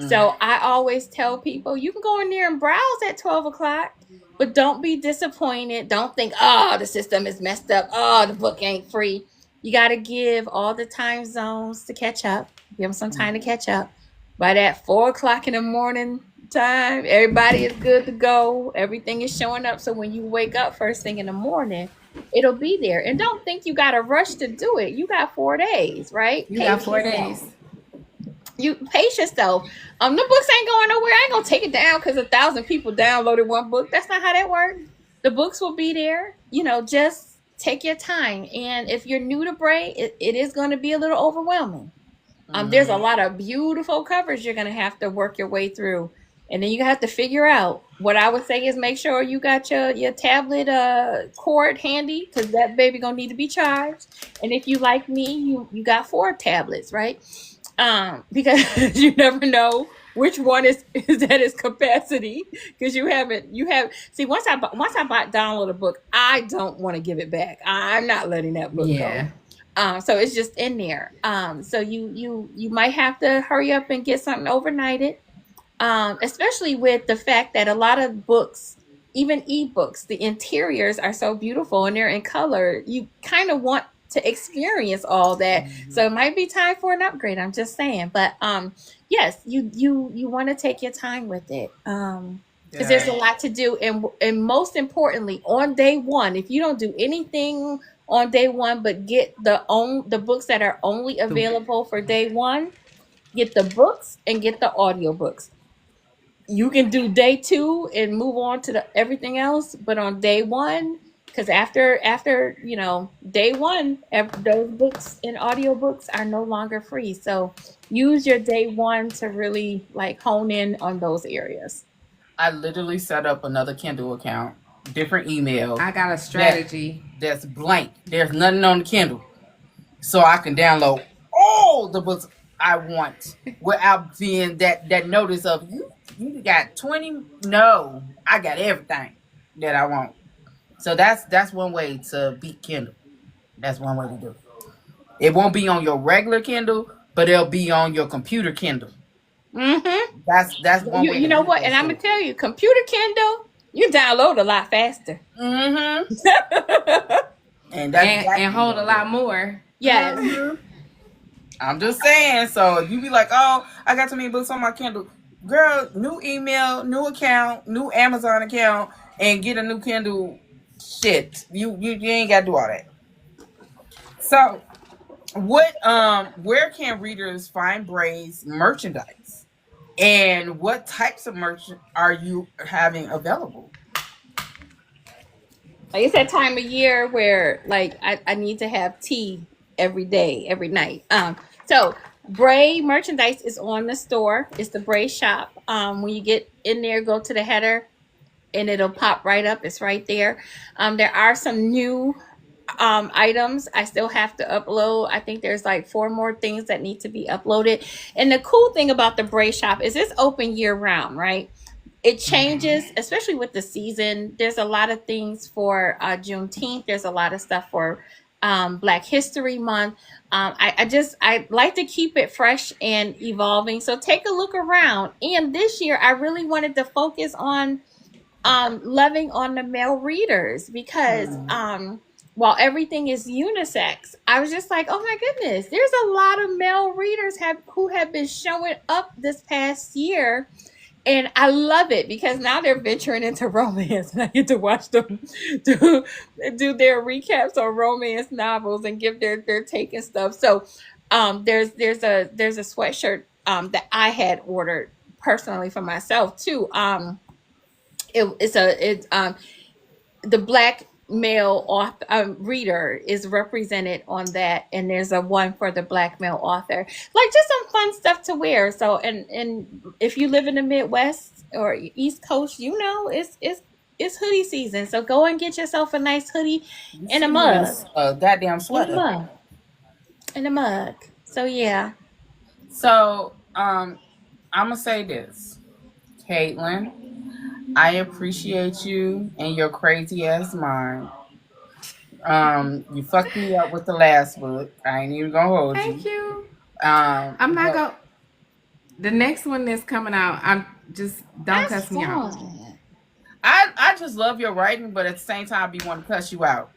So I always tell people you can go in there and browse at 12 o'clock, but don't be disappointed. Don't think, oh, the system is messed up. Oh, the book ain't free. You got to give all the time zones to catch up. Give them some time to catch up. By that 4 o'clock in the morning time, everybody is good to go. Everything is showing up. So when you wake up first thing in the morning, it'll be there. And don't think you got to rush to do it. You got 4 days, right? You got 4 days. You pace yourself. The books ain't going nowhere. I ain't gonna take it down because 1,000 people downloaded one book. That's not how that works. The books will be there. Just take your time. And if you're new to B.R.A.E, it is going to be a little overwhelming. There's a lot of beautiful covers you're gonna have to work your way through, and then you have to figure out. What I would say is make sure you got your tablet cord handy, because that baby gonna need to be charged. And if you like me, you got 4 tablets, right? Because you never know which one is at its capacity, because once I download a book, I don't want to give it back. I'm not letting that book go. So it's just in there. So you might have to hurry up and get something overnighted, especially with the fact that a lot of books, even ebooks, the interiors are so beautiful and they're in color. You kind of want to experience all that. So it might be time for an upgrade. I'm just saying. But yes, you want to take your time with it. Because there's a lot to do. And most importantly, on day one, if you don't do anything on day one, but get the books that are only available for day one, get the books and get the audiobooks. You can do day 2 and move on to everything else, but on day 1, because after day 1, those books and audiobooks are no longer free. So use your day 1 to really hone in on those areas. I literally set up another Kindle account, different email. I got a strategy that's blank. There's nothing on the Kindle, so I can download all the books I want without being that notice of you got 20. No, I got everything that I want. So that's one way to beat Kindle. That's one way to do it. It won't be on your regular Kindle, but it'll be on your computer Kindle. Mm-hmm. That's one way. You know what? And I'm gonna tell you, computer Kindle, you download a lot faster. Mm-hmm. and hold a lot more. Yes. Mm-hmm. I'm just saying. So you be like, oh, I got too many books on my Kindle. Girl, new email, new account, new Amazon account, and get a new Kindle. Shit, you ain't got to do all that. So, where can readers find B.R.A.E.'s merchandise, and what types of merch are you having available? It's that time of year where I need to have tea every day, every night. So B.R.A.E. merchandise is on the store. It's the B.R.A.E. shop. When you get in there, go to the header and it'll pop right up. It's right there. There are some new items I still have to upload. I think there's 4 more things that need to be uploaded. And the cool thing about the B.R.A.E. shop is it's open year round, right? It changes, especially with the season. There's a lot of things for Juneteenth. There's a lot of stuff for Black History Month. I like to keep it fresh and evolving. So take a look around. And this year, I really wanted to focus on loving on the male readers, because while everything is unisex, I was just like, oh my goodness, there's a lot of male readers who have been showing up this past year. And I love it because now they're venturing into romance, and I get to watch them do their recaps on romance novels and give their take and stuff. So there's a sweatshirt that I had ordered personally for myself too. It's the Black male author, reader is represented on that, and there's a one for the Black male author, just some fun stuff to wear. So and if you live in the Midwest or East Coast, it's hoodie season, so go and get yourself a nice hoodie and a mug, a goddamn sweater and a mug. So yeah. So I'm gonna say this, Kaylynn, I appreciate you and your crazy ass mind. You fucked me up with the last book. I ain't even gonna hold Thank you. you. I'm not But going. The next one that's coming out, I'm just don't That's cuss me out. fun. I just love your writing, but at the same time, I be want to cuss you out.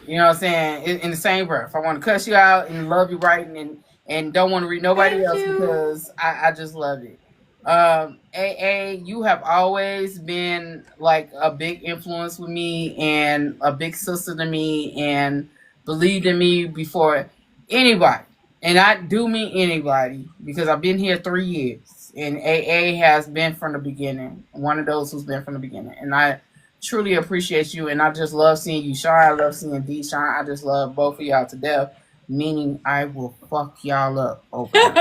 You know what I'm saying? In the same breath, I want to cuss you out and love you writing and don't want to read nobody Thank else you. because I just love it. A, you have always been like a big influence with me and a big sister to me and believed in me before anybody. And I do mean anybody because I've been here 3 years and A has been from the beginning. One of those who's been from the beginning. And I truly appreciate you, and I just love seeing you shine. I love seeing D shine. I just love both of y'all to death. Meaning, I will fuck y'all up over him.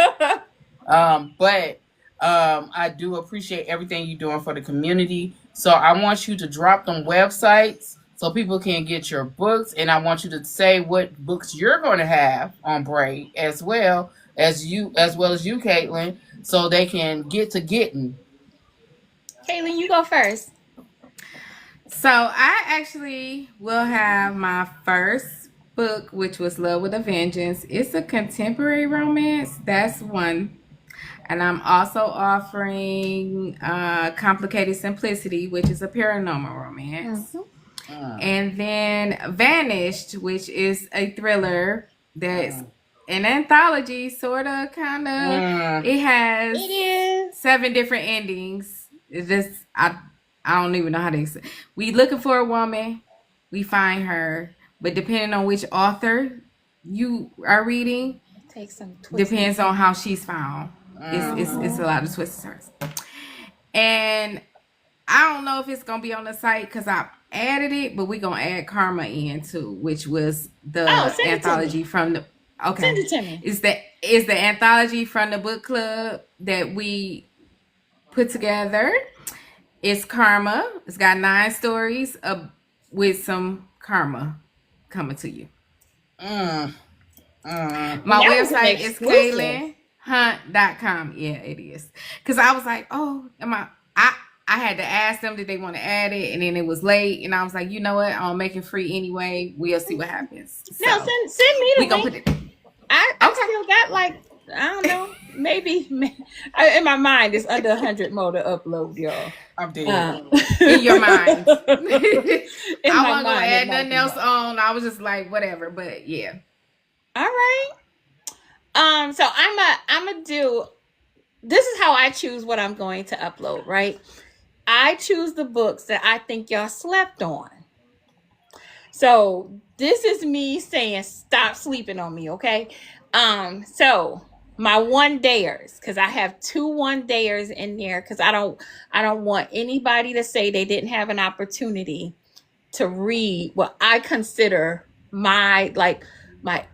But I do appreciate everything you're doing for the community. So I want you to drop them websites so people can get your books, and I want you to say what books you're going to have on B.R.A.E. as you, Kaylynn, so they can get to getting. Kaylynn, you go first. So I actually will have my first book, which was Love with a Vengeance. It's a contemporary romance. That's one. And I'm also offering Complicated Simplicity, which is a paranormal romance. And then Vanished, which is a thriller that's an anthology, sort of, kind of. It has It is 7 different endings. It's just, I don't even know how to explain. We looking for a woman, we find her, but depending on which author you are reading, takes some twists. depends on how she's found. It's a lot of twists and turns. And I don't know if it's gonna be on the site because I added it, but we're gonna add Karma in too, which was the anthology from the Send it to me. It's the anthology from the book club that we put together. It's Karma. It's got 9 stories with some karma coming to you. My website is KaylynHunt.com. Yeah, it is. Because I was like, oh, I had to ask them did they want to add it, and then it was late, and I was like, you know what? I'll make it free anyway. We'll see what happens. So, no, send me the link. Put it. I still got like, I don't know, maybe in my mind it's under 100 more to upload, y'all. I'm dead. In your mind. I wasn't gonna add nothing else on. I was just like, whatever. But yeah. All right. So I'm gonna do. This is how I choose what I'm going to upload. Right. I choose the books that I think y'all slept on. So this is me saying stop sleeping on me, okay? So my 1-dayers, because I have 2 1-dayers in there, because I don't want anybody to say they didn't have an opportunity to read what I consider my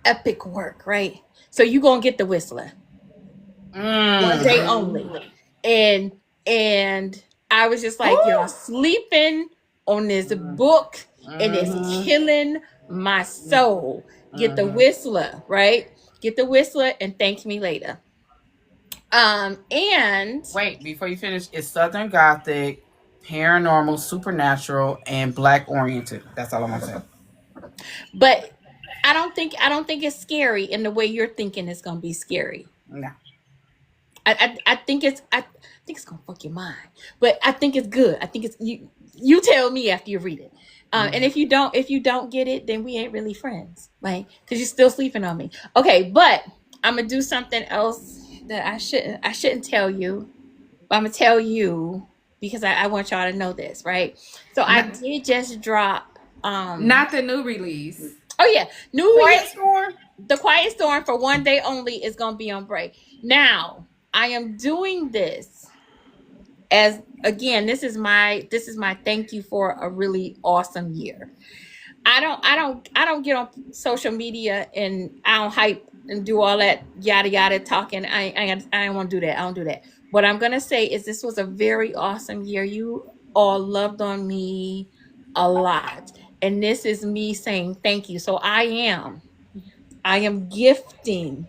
epic work, right? So you gonna get The Whistler. 1 day only. And I was just like, y'all sleeping on this book and it's killing my soul. Get The Whistler, right? Get The Whistler and thank me later. And wait, before you finish, it's Southern Gothic, paranormal, supernatural, and Black oriented. That's all I'm gonna say. But I don't think it's scary in the way you're thinking it's gonna be scary. No. I think it's gonna fuck your mind, but I think it's good. I think it's you tell me after you read it. And if you don't get it, then we ain't really friends, like, because you're still sleeping on me. Okay, but I'm gonna do something else that I shouldn't tell you, but I'm gonna tell you because I want y'all to know this, right? So I did just drop not the new release. Oh yeah, Quiet Storm. The Quiet Storm for 1 day only is gonna be on break. Now I am doing this as, again, this is my thank you for a really awesome year. I don't get on social media and I don't hype and do all that yada yada talking. I don't want to do that. I don't do that. What I'm gonna say is this was a very awesome year. You all loved on me a lot, and this is me saying thank you. So I am gifting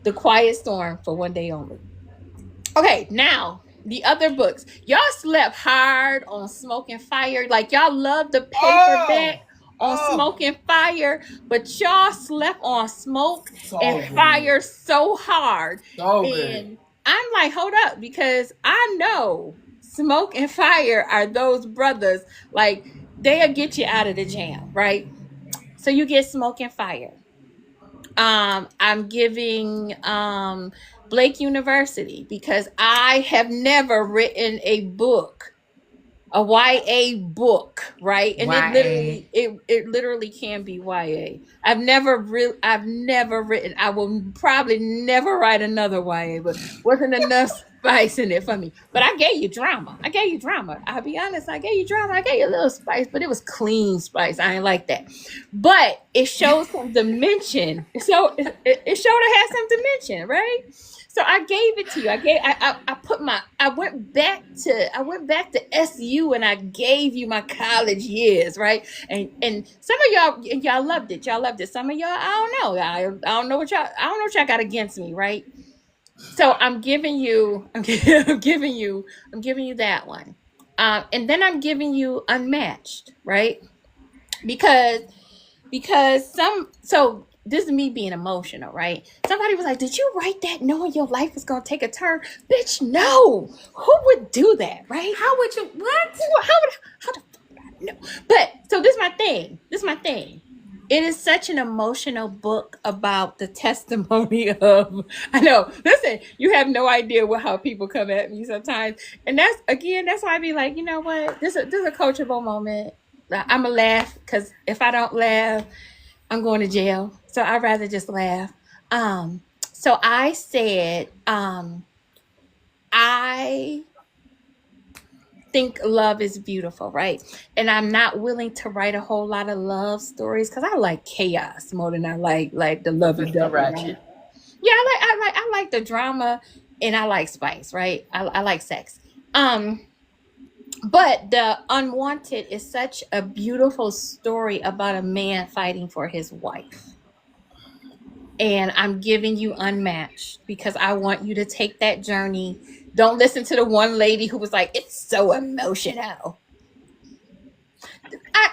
The Quiet Storm for 1 day only. Okay, now the other books. Y'all slept hard on Smoke and Fire. Like y'all love the Oh, paperback on Smoke and Fire, but y'all slept on Smoke and so good. Fire so hard. So good. And I'm like, hold up, because I know Smoke and Fire are those brothers. Like they'll get you out of the jam, right? So you get Smoke and Fire. I'm giving Blake University because I have never written a book, a YA book, right? And YA. it literally can be YA. I've never written. I will probably never write another YA book. Wasn't enough spice in it for me. But I gave you drama. I'll be honest, I gave you drama. I gave you a little spice, but it was clean spice. I ain't like that. But it shows some dimension. So it showed it had some dimension, right? So I gave it to you. I went back to SU and I gave you my college years, right? And some of y'all loved it. Y'all loved it. Some of y'all, I don't know. I don't know what y'all got against me, right? So I'm giving you that one. And then I'm giving you Unmatched, right? Because so this is me being emotional, right? Somebody was like, did you write that knowing your life was gonna take a turn? Bitch, no. Who would do that, right? How would you? What? How the fuck would I know? But so this is my thing. It is such an emotional book about the testimony of, I know, listen, you have no idea how people come at me sometimes. And that's why I be like, you know what? This is a coachable moment. I'm going to laugh because if I don't laugh, I'm going to jail. So I'd rather just laugh. So I said, I think love is beautiful, right? And I'm not willing to write a whole lot of love stories because I like chaos more than I like the lovey dovey. Right? Yeah, I like the drama and I like spice, right? I like sex. But the Unwanted is such a beautiful story about a man fighting for his wife. And I'm giving you Unmatched because I want you to take that journey. Don't listen to the one lady who was like, it's so emotional.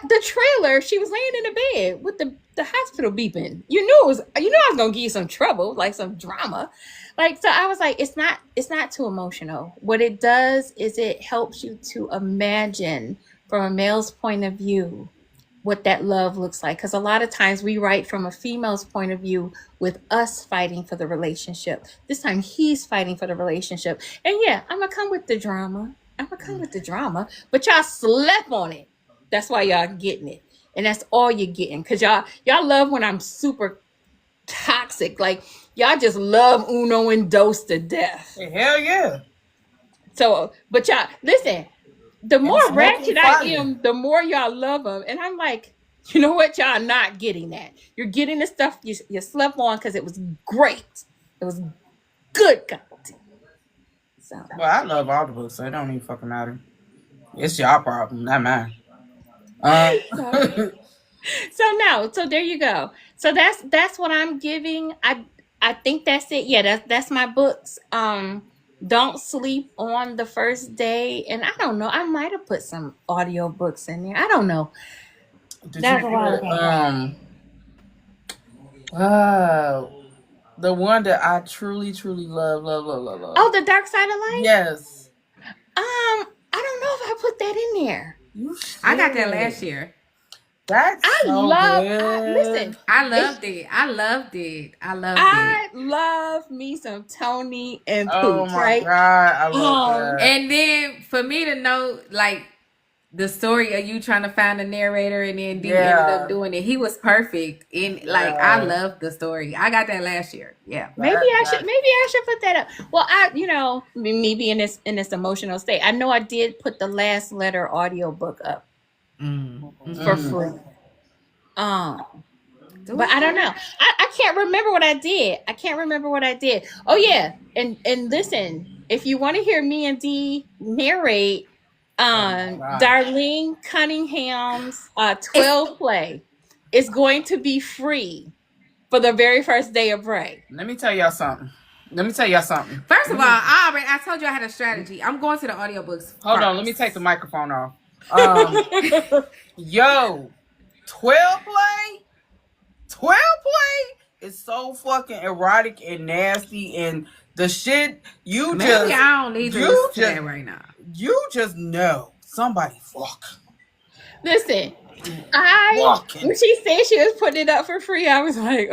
The trailer, she was laying in the bed with the hospital beeping. You knew I was gonna give you some trouble, like some drama. Like, so I was like, it's not too emotional. What it does is it helps you to imagine from a male's point of view what that love looks like. Because a lot of times we write from a female's point of view with us fighting for the relationship. This time he's fighting for the relationship. And yeah, I'm gonna come with the drama. But y'all slept on it. That's why y'all getting it. And that's all you're getting. Because y'all love when I'm super toxic. Like, y'all just love Uno and Dos to death. Hell yeah. So, but y'all, listen, the more ratchet I am, the more y'all love them. And I'm like, you know what? Y'all not getting that. You're getting the stuff you slept on because it was great. It was good content. So. Well, I love all the books, so it don't even fucking matter. It's y'all problem, not mine. So there you go. So that's what I'm giving. I think that's it. Yeah, that's my books. Don't sleep on the first day. And I don't know. I might have put some audio books in there. I don't know. That's a while ago. The one that I truly, truly love. Oh, The Dark Side of Life? Yes. I don't know if I put that in there. I got that last year. That's so good. Listen, I loved it. I love me some Tony and Pooch, oh my right? God, I love that. And then for me to know, like, the story of you trying to find a narrator and then D ended up doing it. He was perfect. And like, I love the story. I got that last year. Yeah. Maybe I should put that up. Well, me being in this emotional state, I know I did put the Last Letter audiobook up for free. But I don't know. I can't remember what I did. Oh yeah. And listen, if you want to hear me and D narrate Darlene Cunningham's 12 play, is going to be free for the very first day of B.R.A.E. Let me tell y'all something. Let me tell y'all something. First of all, I told you I had a strategy. I'm going to the audiobooks. Hold on, let me take the microphone off. Yo, 12 play? 12 play is so fucking erotic and nasty, and the shit Maybe I don't need to listen to that right now. You just know somebody fuck. Listen, Walking. when she said she was putting it up for free, I was like,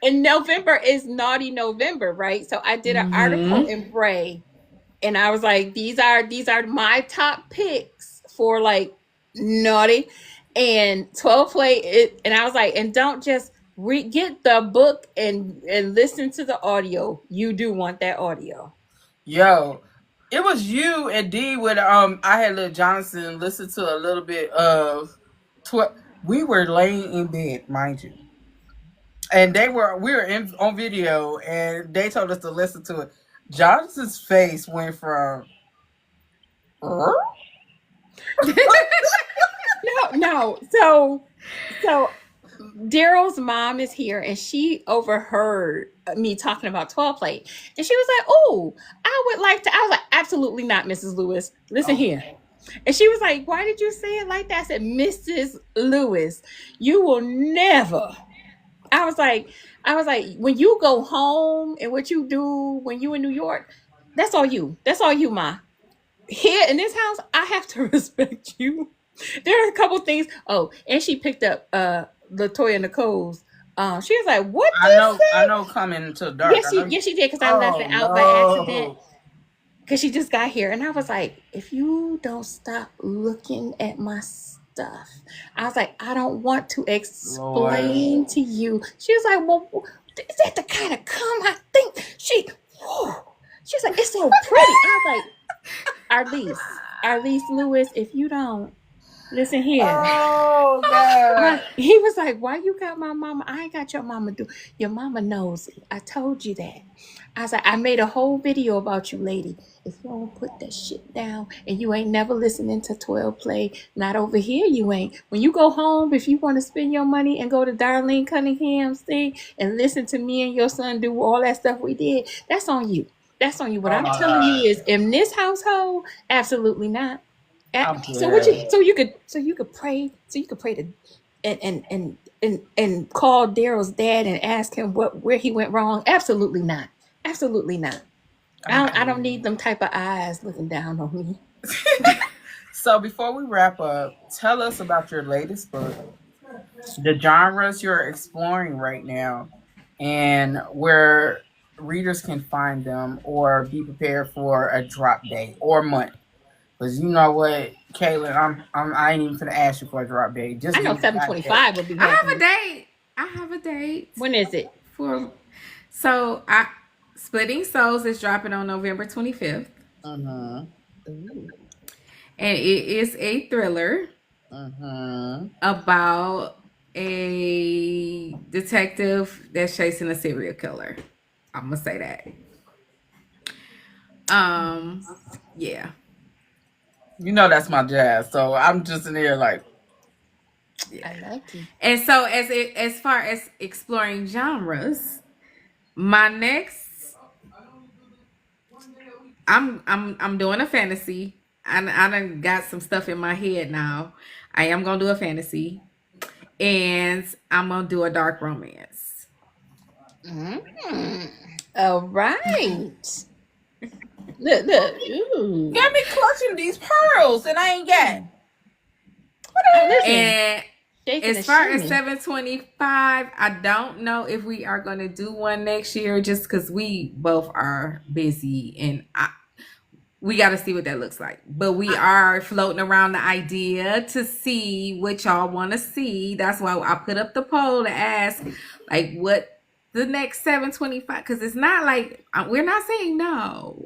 and November is Naughty November, right? So I did an article in B.R.A.E, and I was like, these are my top picks for like naughty and 12 play it, and I was like, and don't just get the book and listen to the audio. You do want that audio. Yo, it was you and D with I had Lil Johnson listen to a little bit of we were laying in bed, mind you. And we were on video, and they told us to listen to it. Johnson's face went from no. So Daryl's mom is here, and she overheard me talking about 12 play, and she was like, "Oh, I would like to." I was like, "Absolutely not, Mrs. Lewis. Listen here." And she was like, "Why did you say it like that?" I said, "Mrs. Lewis, you will never." I was like, when you go home and what you do when you in New York, that's all you. That's all you, Ma. Here in this house, I have to respect you. There are a couple things. Oh, and she picked up Latoya Nicole's. She was like, "What?" I know. Coming into the dark. Yes, she did, because I left it out by accident. Because she just got here, and I was like, "If you don't stop looking at my stuff," I was like, "I don't want to explain to you." She was like, "Well, is that the kind of cum I think?" She's like, "It's so pretty." I was like, Arlise Lewis, if you don't listen here. Oh, God. He was like, "Why you got my mama? I ain't got your mama. Your mama knows it. I told you that." I was like, "I made a whole video about you, lady. If you don't put that shit down, and you ain't never listening to 12 play, not over here, you ain't. When you go home, if you want to spend your money and go to Darlene Cunningham's thing and listen to me and your son do all that stuff we did, that's on you. That's on you. What I'm telling you is, in this household, absolutely not." So you could pray to and call Daryl's dad and ask him where he went wrong. Absolutely not. Absolutely not. I don't need them type of eyes looking down on me. So before we wrap up, tell us about your latest book, the genres you're exploring right now, and where readers can find them or be prepared for a drop date or month. Because you know what, Kaylynn, I ain't even gonna ask you for a drop date. Just I know 7/25 would be. I have a date. When is it? Splitting Souls is dropping on November 25th. Mm-hmm. And it is a thriller about a detective that's chasing a serial killer. I'm gonna say that. Yeah. You know that's my jazz, so I'm just in there like, yeah. I like it. And so as far as exploring genres, my next, I'm doing a fantasy. I done got some stuff in my head now. I am gonna do a fantasy, and I'm gonna do a dark romance. All right. Look. Ooh. Got me clutching these pearls, and I ain't got. And as far as 725, I don't know if we are going to do one next year, just because we both are busy, and we got to see what that looks like. But we are floating around the idea to see what y'all want to see. That's why I put up the poll to ask, like, what the next 725, because it's not like we're not saying no.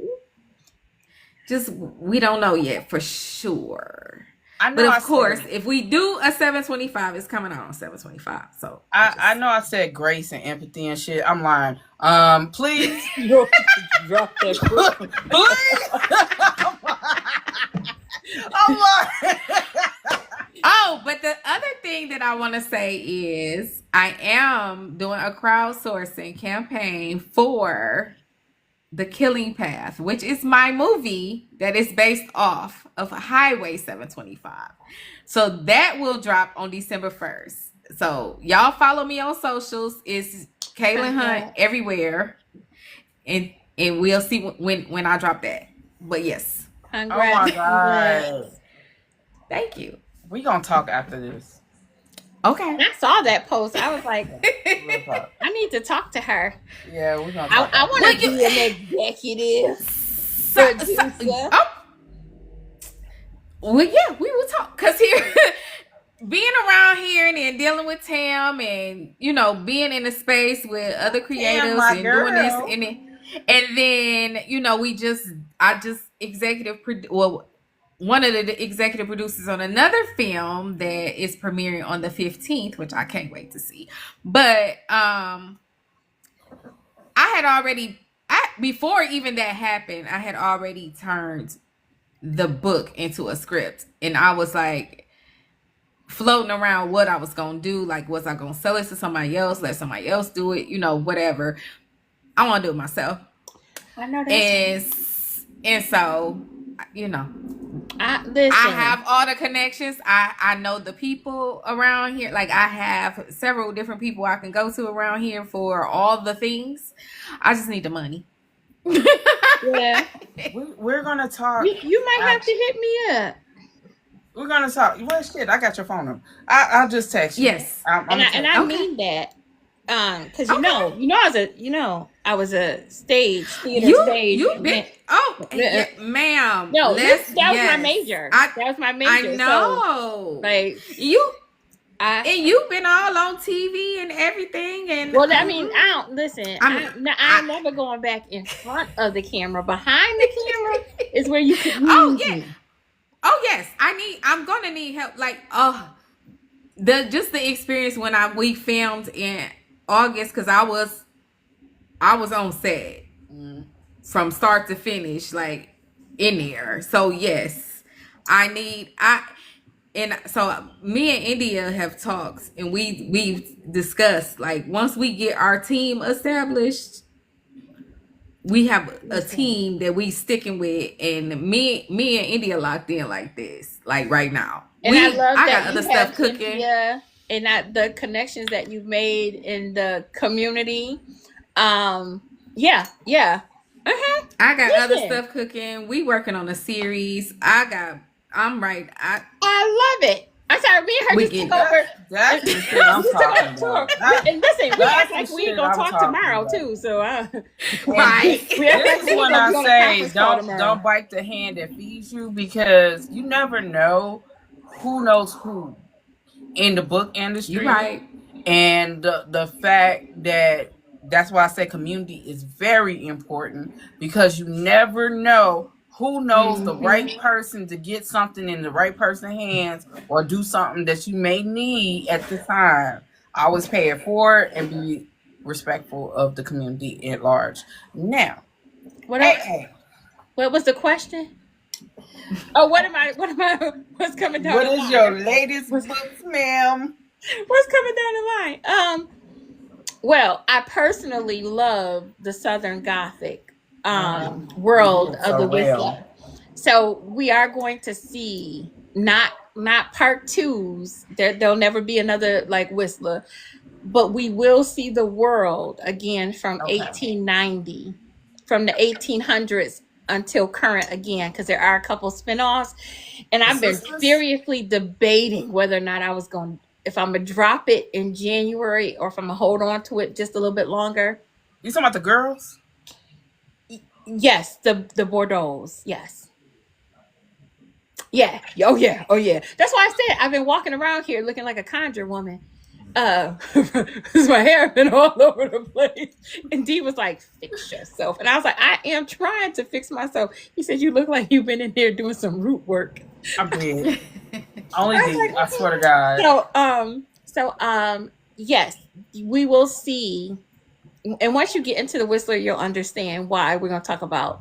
Just we don't know yet for sure. But of course, if we do a 725, it's coming out on 725. So I know I said grace and empathy and shit. I'm lying. Please drop that. Please. I'm lying. Oh, but the other thing that I want to say is I am doing a crowdsourcing campaign for The Killing Path, which is my movie that is based off of Highway 725. So that will drop on December 1st. So y'all follow me on socials. It's Kaylynn Hunt everywhere. And we'll see when I drop that. But yes. Congrats. Oh my God. Thank you. We gonna talk after this. Okay. I saw that post. I was like, We'll talk. I need to talk to her. Yeah, we're gonna talk. I want to be an executive producer. Well, yeah, we will talk. Because here, being around here and then dealing with Tam and, you know, being in a space with other creatives and doing this and then, you know, I just one of the executive producers on another film that is premiering on the 15th, which I can't wait to see. But I had already, before even that happened, I had already turned the book into a script. And I was like floating around what I was going to do. Like, was I going to sell it to somebody else? Let somebody else do it? You know, whatever. I want to do it myself. I know that. And so, you know, listen. I have all the connections. I know the people around here. Like, I have several different people I can go to around here for all the things. I just need the money. Yeah. We're gonna talk. You might have to hit me up. We're gonna talk. Well, shit, I got your phone number. I'll just text you. Yes. I mean that. Because I was a theater stage. You've been, ma'am. No, that was my major. That was my major. I know. So, like and you've been all on TV and everything. And well, I mean, I don't listen. I'm never going back in front of the camera. Behind the camera is where you can. Me. Oh yes, I'm gonna need help. Like, the experience when we filmed in August, because I was on set from start to finish, like in there. So yes, and so me and India have talked, and we've discussed, like, once we get our team established, we have a team that we sticking with, and me and India locked in like this, like right now. And I love that got other stuff cooking. Yeah, and the connections that you've made in the community. Yeah. I got other stuff cooking. We working on a series. I'm right. I love it. I'm sorry, me and her just took over. That's the shit I'm talking about. And listen, we act like we ain't gonna talk tomorrow too. So right. This is when I say don't bite the hand that feeds you, because you never know who knows who in the book industry. You're right. And the fact that's why I say community is very important, because you never know who knows the right person to get something in the right person's hands or do something that you may need at the time. Always pay it forward and be respectful of the community at large. Now, what was the question? Oh, what's coming down the line? What is your latest book, ma'am? What's coming down the line? Well, I personally love the Southern Gothic world of the Whistler. So we are going to see not part twos. There'll never be another like Whistler, but we will see the world again from 1890, from the 1800s until current again, because there are a couple spinoffs, and I've been seriously debating whether or not if I'm gonna drop it in January or if I'm gonna hold on to it just a little bit longer. You talking about the girls? Yes, the Bordeaux's. Yes. Yeah. Oh yeah. That's why I said I've been walking around here looking like a conjure woman. Because my hair been all over the place. And Dee was like, fix yourself. And I was like, I am trying to fix myself. He said, you look like you've been in there doing some root work. I did. Only Dee, I swear to God. So yes, we will see. And once you get into the Whistler, you'll understand why we're going to talk about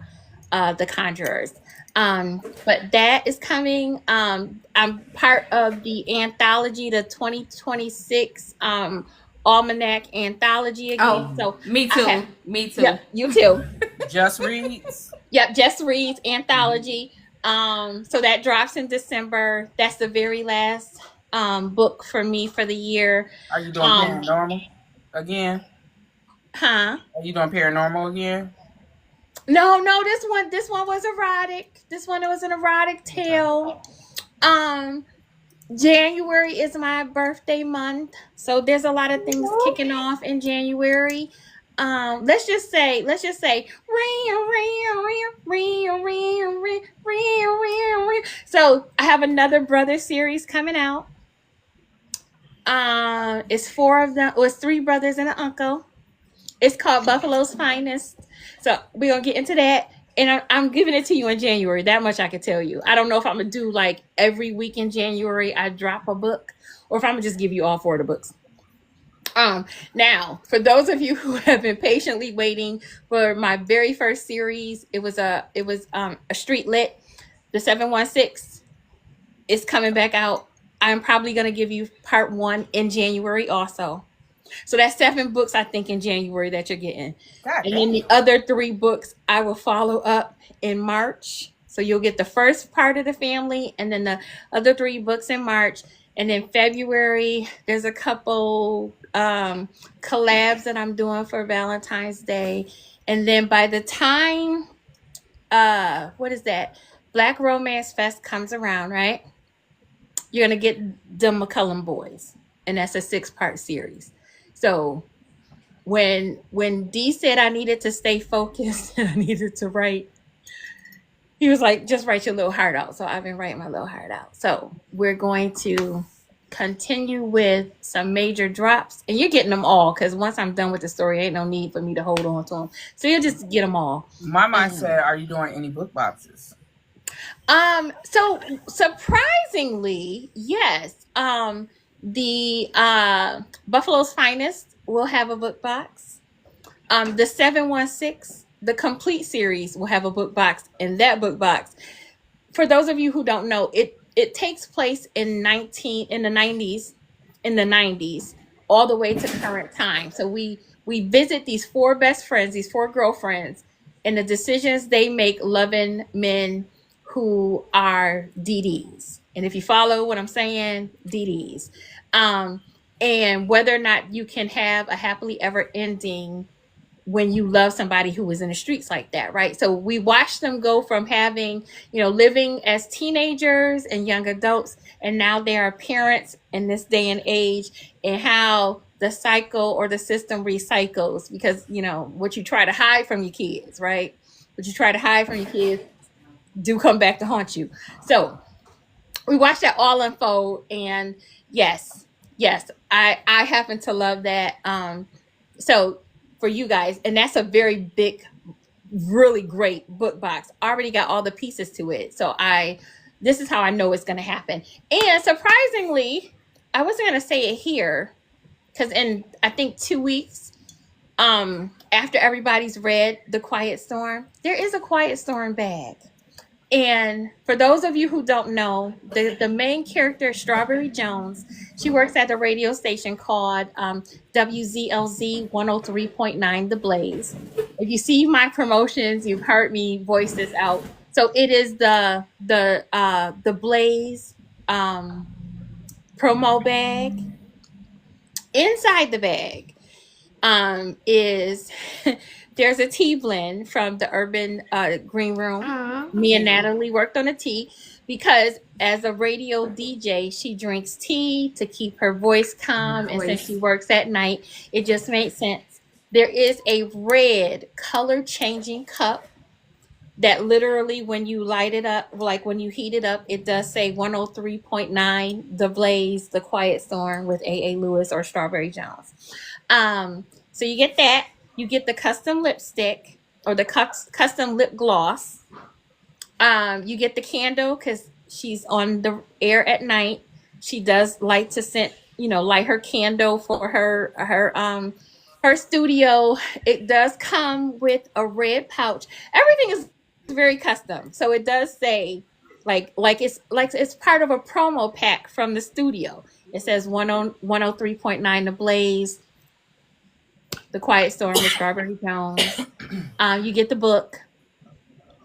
The Conjurers. But that is coming. I'm part of the anthology, the 2026 Almanac anthology again. Oh, So me I too. have, Me too. yep, you too. Just reads. Yep, Just Reads anthology. So that drops in December. That's the very last book for me for the year. Are you doing Um, paranormal again? huh? Are you doing paranormal again? No, this one was erotic. This one was an erotic tale. Um, January is my birthday month, so there's a lot of things kicking off in January. Let's just say, so I have another brother series coming out. It's four of them. Well, it's three brothers and an uncle. It's called Buffalo's Finest. So we're gonna get into that. And I'm giving it to you in January. That much I can tell you. I don't know if I'm gonna do like every week in January I drop a book, or if I'm gonna just give you all four of the books. Now, for those of you who have been patiently waiting for my very first series, it was a street lit, the 716 is coming back out. I'm probably gonna give you part one in January also. So that's 7 books, I think, in January that you're getting. God And then the other 3 books I will follow up in March. So you'll get the first part of the family, and then the other 3 books in March. And then February, there's a couple collabs that I'm doing for Valentine's Day. And then by the time, what is that? Black Romance Fest comes around, right? You're going to get the McCullum Boys. And that's a 6-part series. So when D said I needed to stay focused and I needed to write, he was like, just write your little heart out. So I've been writing my little heart out. So we're going to continue with some major drops, and you're getting them all, because once I'm done with the story, ain't no need for me to hold on to them. So you'll just get them all. My mind said, are you doing any book boxes? So surprisingly, yes. The Buffalo's Finest will have a book box. The 716, the complete series, will have a book box. And that book box, for those of you who don't know, it takes place in the 90s, all the way to current time. So we visit these 4 best friends, these 4 girlfriends, and the decisions they make loving men who are DDs. And if you follow what I'm saying, DDs. And whether or not you can have a happily ever ending when you love somebody who was in the streets like that, right? So we watch them go from having, living as teenagers and young adults, and now they are parents in this day and age, and how the cycle or the system recycles, because, what you try to hide from your kids, right? What you try to hide from your kids do come back to haunt you. So we watched that all unfold, and yes, I happen to love that. So for you guys, and that's a very big, really great book box. Already got all the pieces to it. So this is how I know it's going to happen. And surprisingly, I wasn't going to say it here, because in, I think, 2 weeks, after everybody's read The Quiet Storm, there is a Quiet Storm bag. And for those of you who don't know, the main character, Strawberry Jones, she works at the radio station called WZLZ 103.9 The Blaze. If you see my promotions, you've heard me voice this out. So it is the Blaze promo bag. Inside the bag is there's a tea blend from the Urban Green Room. Me and Natalie worked on a tea, because as a radio DJ, she drinks tea to keep her voice calm. And since she works at night, it just made sense. There is a red color changing cup that literally, when you light it up, like when you heat it up, it does say 103.9 The Blaze, The Quiet Storm with A.A. Lewis or Strawberry Jones. So you get that. You get the custom lipstick, or the custom lip gloss. You get the candle, because she's on the air at night. She does like to light her candle for her studio. It does come with a red pouch. Everything is very custom. So it does say like it's part of a promo pack from the studio. It says 103.9 The Blaze, The Quiet Storm with Strawberry Jones. You get the book.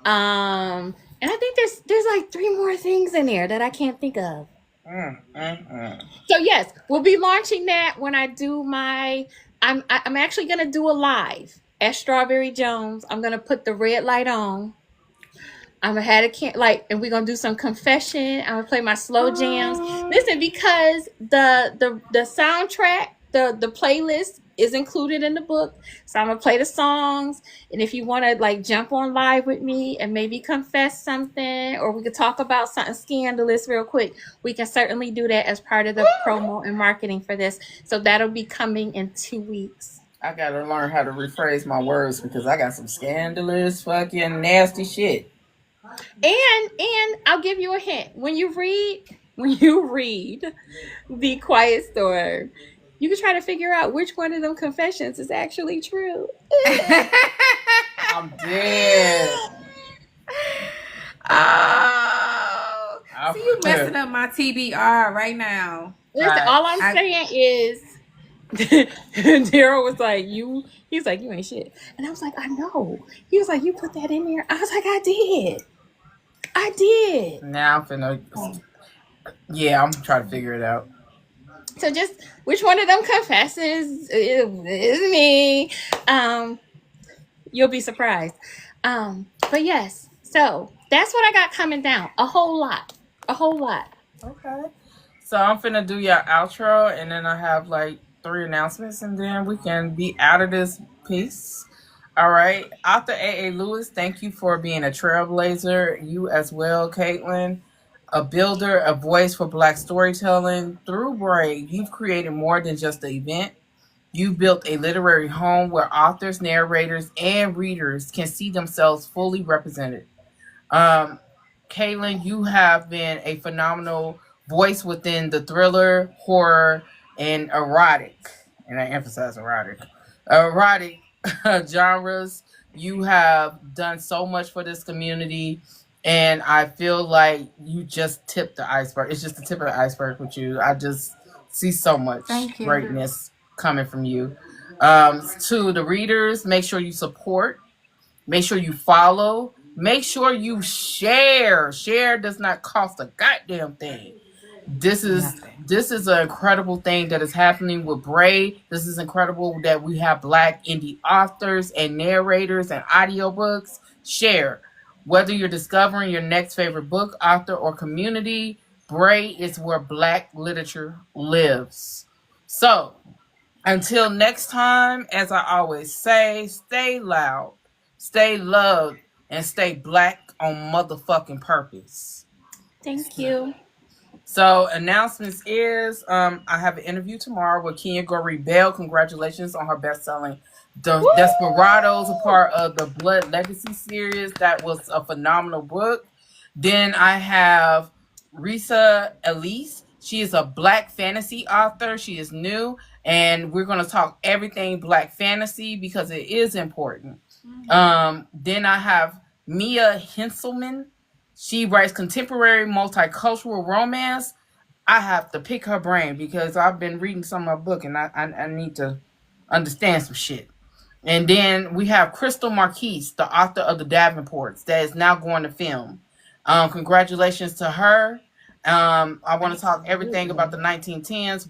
And I think there's like 3 more things in there that I can't think of. So yes, we'll be launching that when I do my. I'm actually gonna do a live at Strawberry Jones. I'm gonna put the red light on. I'm gonna have and we're gonna do some confession. I'm gonna play my slow jams. Listen, because the soundtrack, the playlist is included in the book, so I'm gonna play the songs. And if you want to like jump on live with me and maybe confess something, or we could talk about something scandalous real quick, we can certainly do that as part of the promo and marketing for this. So that'll be coming in 2 weeks. I gotta learn how to rephrase my words because I got some scandalous, fucking nasty shit. And I'll give you a hint. When you read The Quiet Storm, you can try to figure out which one of them confessions is actually true. I'm dead. Oh, so you messing up my TBR right now. Listen, all I'm saying is Daryl was like, he's like, you ain't shit. And I was like, I know. He was like, you put that in there. I was like, I did. Now I'm finna. Yeah, I'm trying to figure it out. So just which one of them confesses is me. You'll be surprised. But yes, so that's what I got coming down. A whole lot. Okay. So I'm finna do your outro, and then I have like 3 announcements, and then we can be out of this piece. All right. Author A.A. Lewis, thank you for being a trailblazer. You as well, Kaylynn. A builder, a voice for Black storytelling. Through B.R.A.E, you've created more than just an event. You built a literary home where authors, narrators, and readers can see themselves fully represented. Kaylynn, you have been a phenomenal voice within the thriller, horror, and erotic, and I emphasize erotic genres. You have done so much for this community, and I feel like you just tipped the iceberg. It's just the tip of the iceberg with you. I just see so much greatness coming from you. To the readers, make sure you support, make sure you follow, make sure you share. Share does not cost a goddamn thing. This is an incredible thing that is happening with B.R.A.E. This is incredible that we have Black indie authors and narrators and audiobooks. Share. Whether you're discovering your next favorite book, author, or community, B.R.A.E. is where Black literature lives. So, until next time, as I always say, stay loud, stay loved, and stay Black on motherfucking purpose. Thank you. So announcements is I have an interview tomorrow with Kenya Goree Bell. Congratulations on her best-selling Desperados, a part of the Blood Legacy series. That was a phenomenal book. Then I have Risa Elise. She is a Black fantasy author. She is new, and we're going to talk everything Black fantasy because it is important. Then I have Mia Henselman. She writes contemporary multicultural romance. I have to pick her brain because I've been reading some of her book and I need to understand some shit. And then we have Crystal Marquise, the author of The Davenports, that is now going to film. Congratulations to her. I want to talk everything about the 1910s,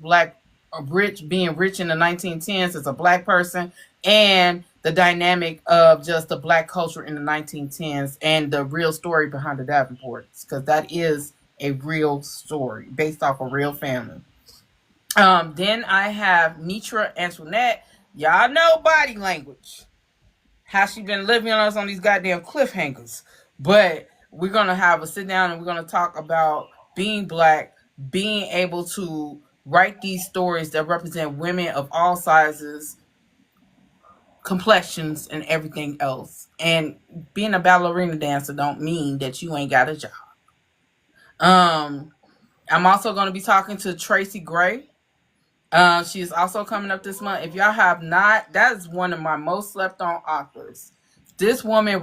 being rich in the 1910s as a Black person, and the dynamic of just the Black culture in the 1910s and the real story behind the Davenports, because that is a real story based off a real family. Then I have Nitra Antoinette. Y'all know body language. How she been living on us on these goddamn cliffhangers. But we're going to have a sit down and we're going to talk about being Black, being able to write these stories that represent women of all sizes, complexions, and everything else. And being a ballerina dancer don't mean that you ain't got a job. I'm also going to be talking to Tracy Gray. She's also coming up this month. If y'all have not, that is one of my most slept on authors. This woman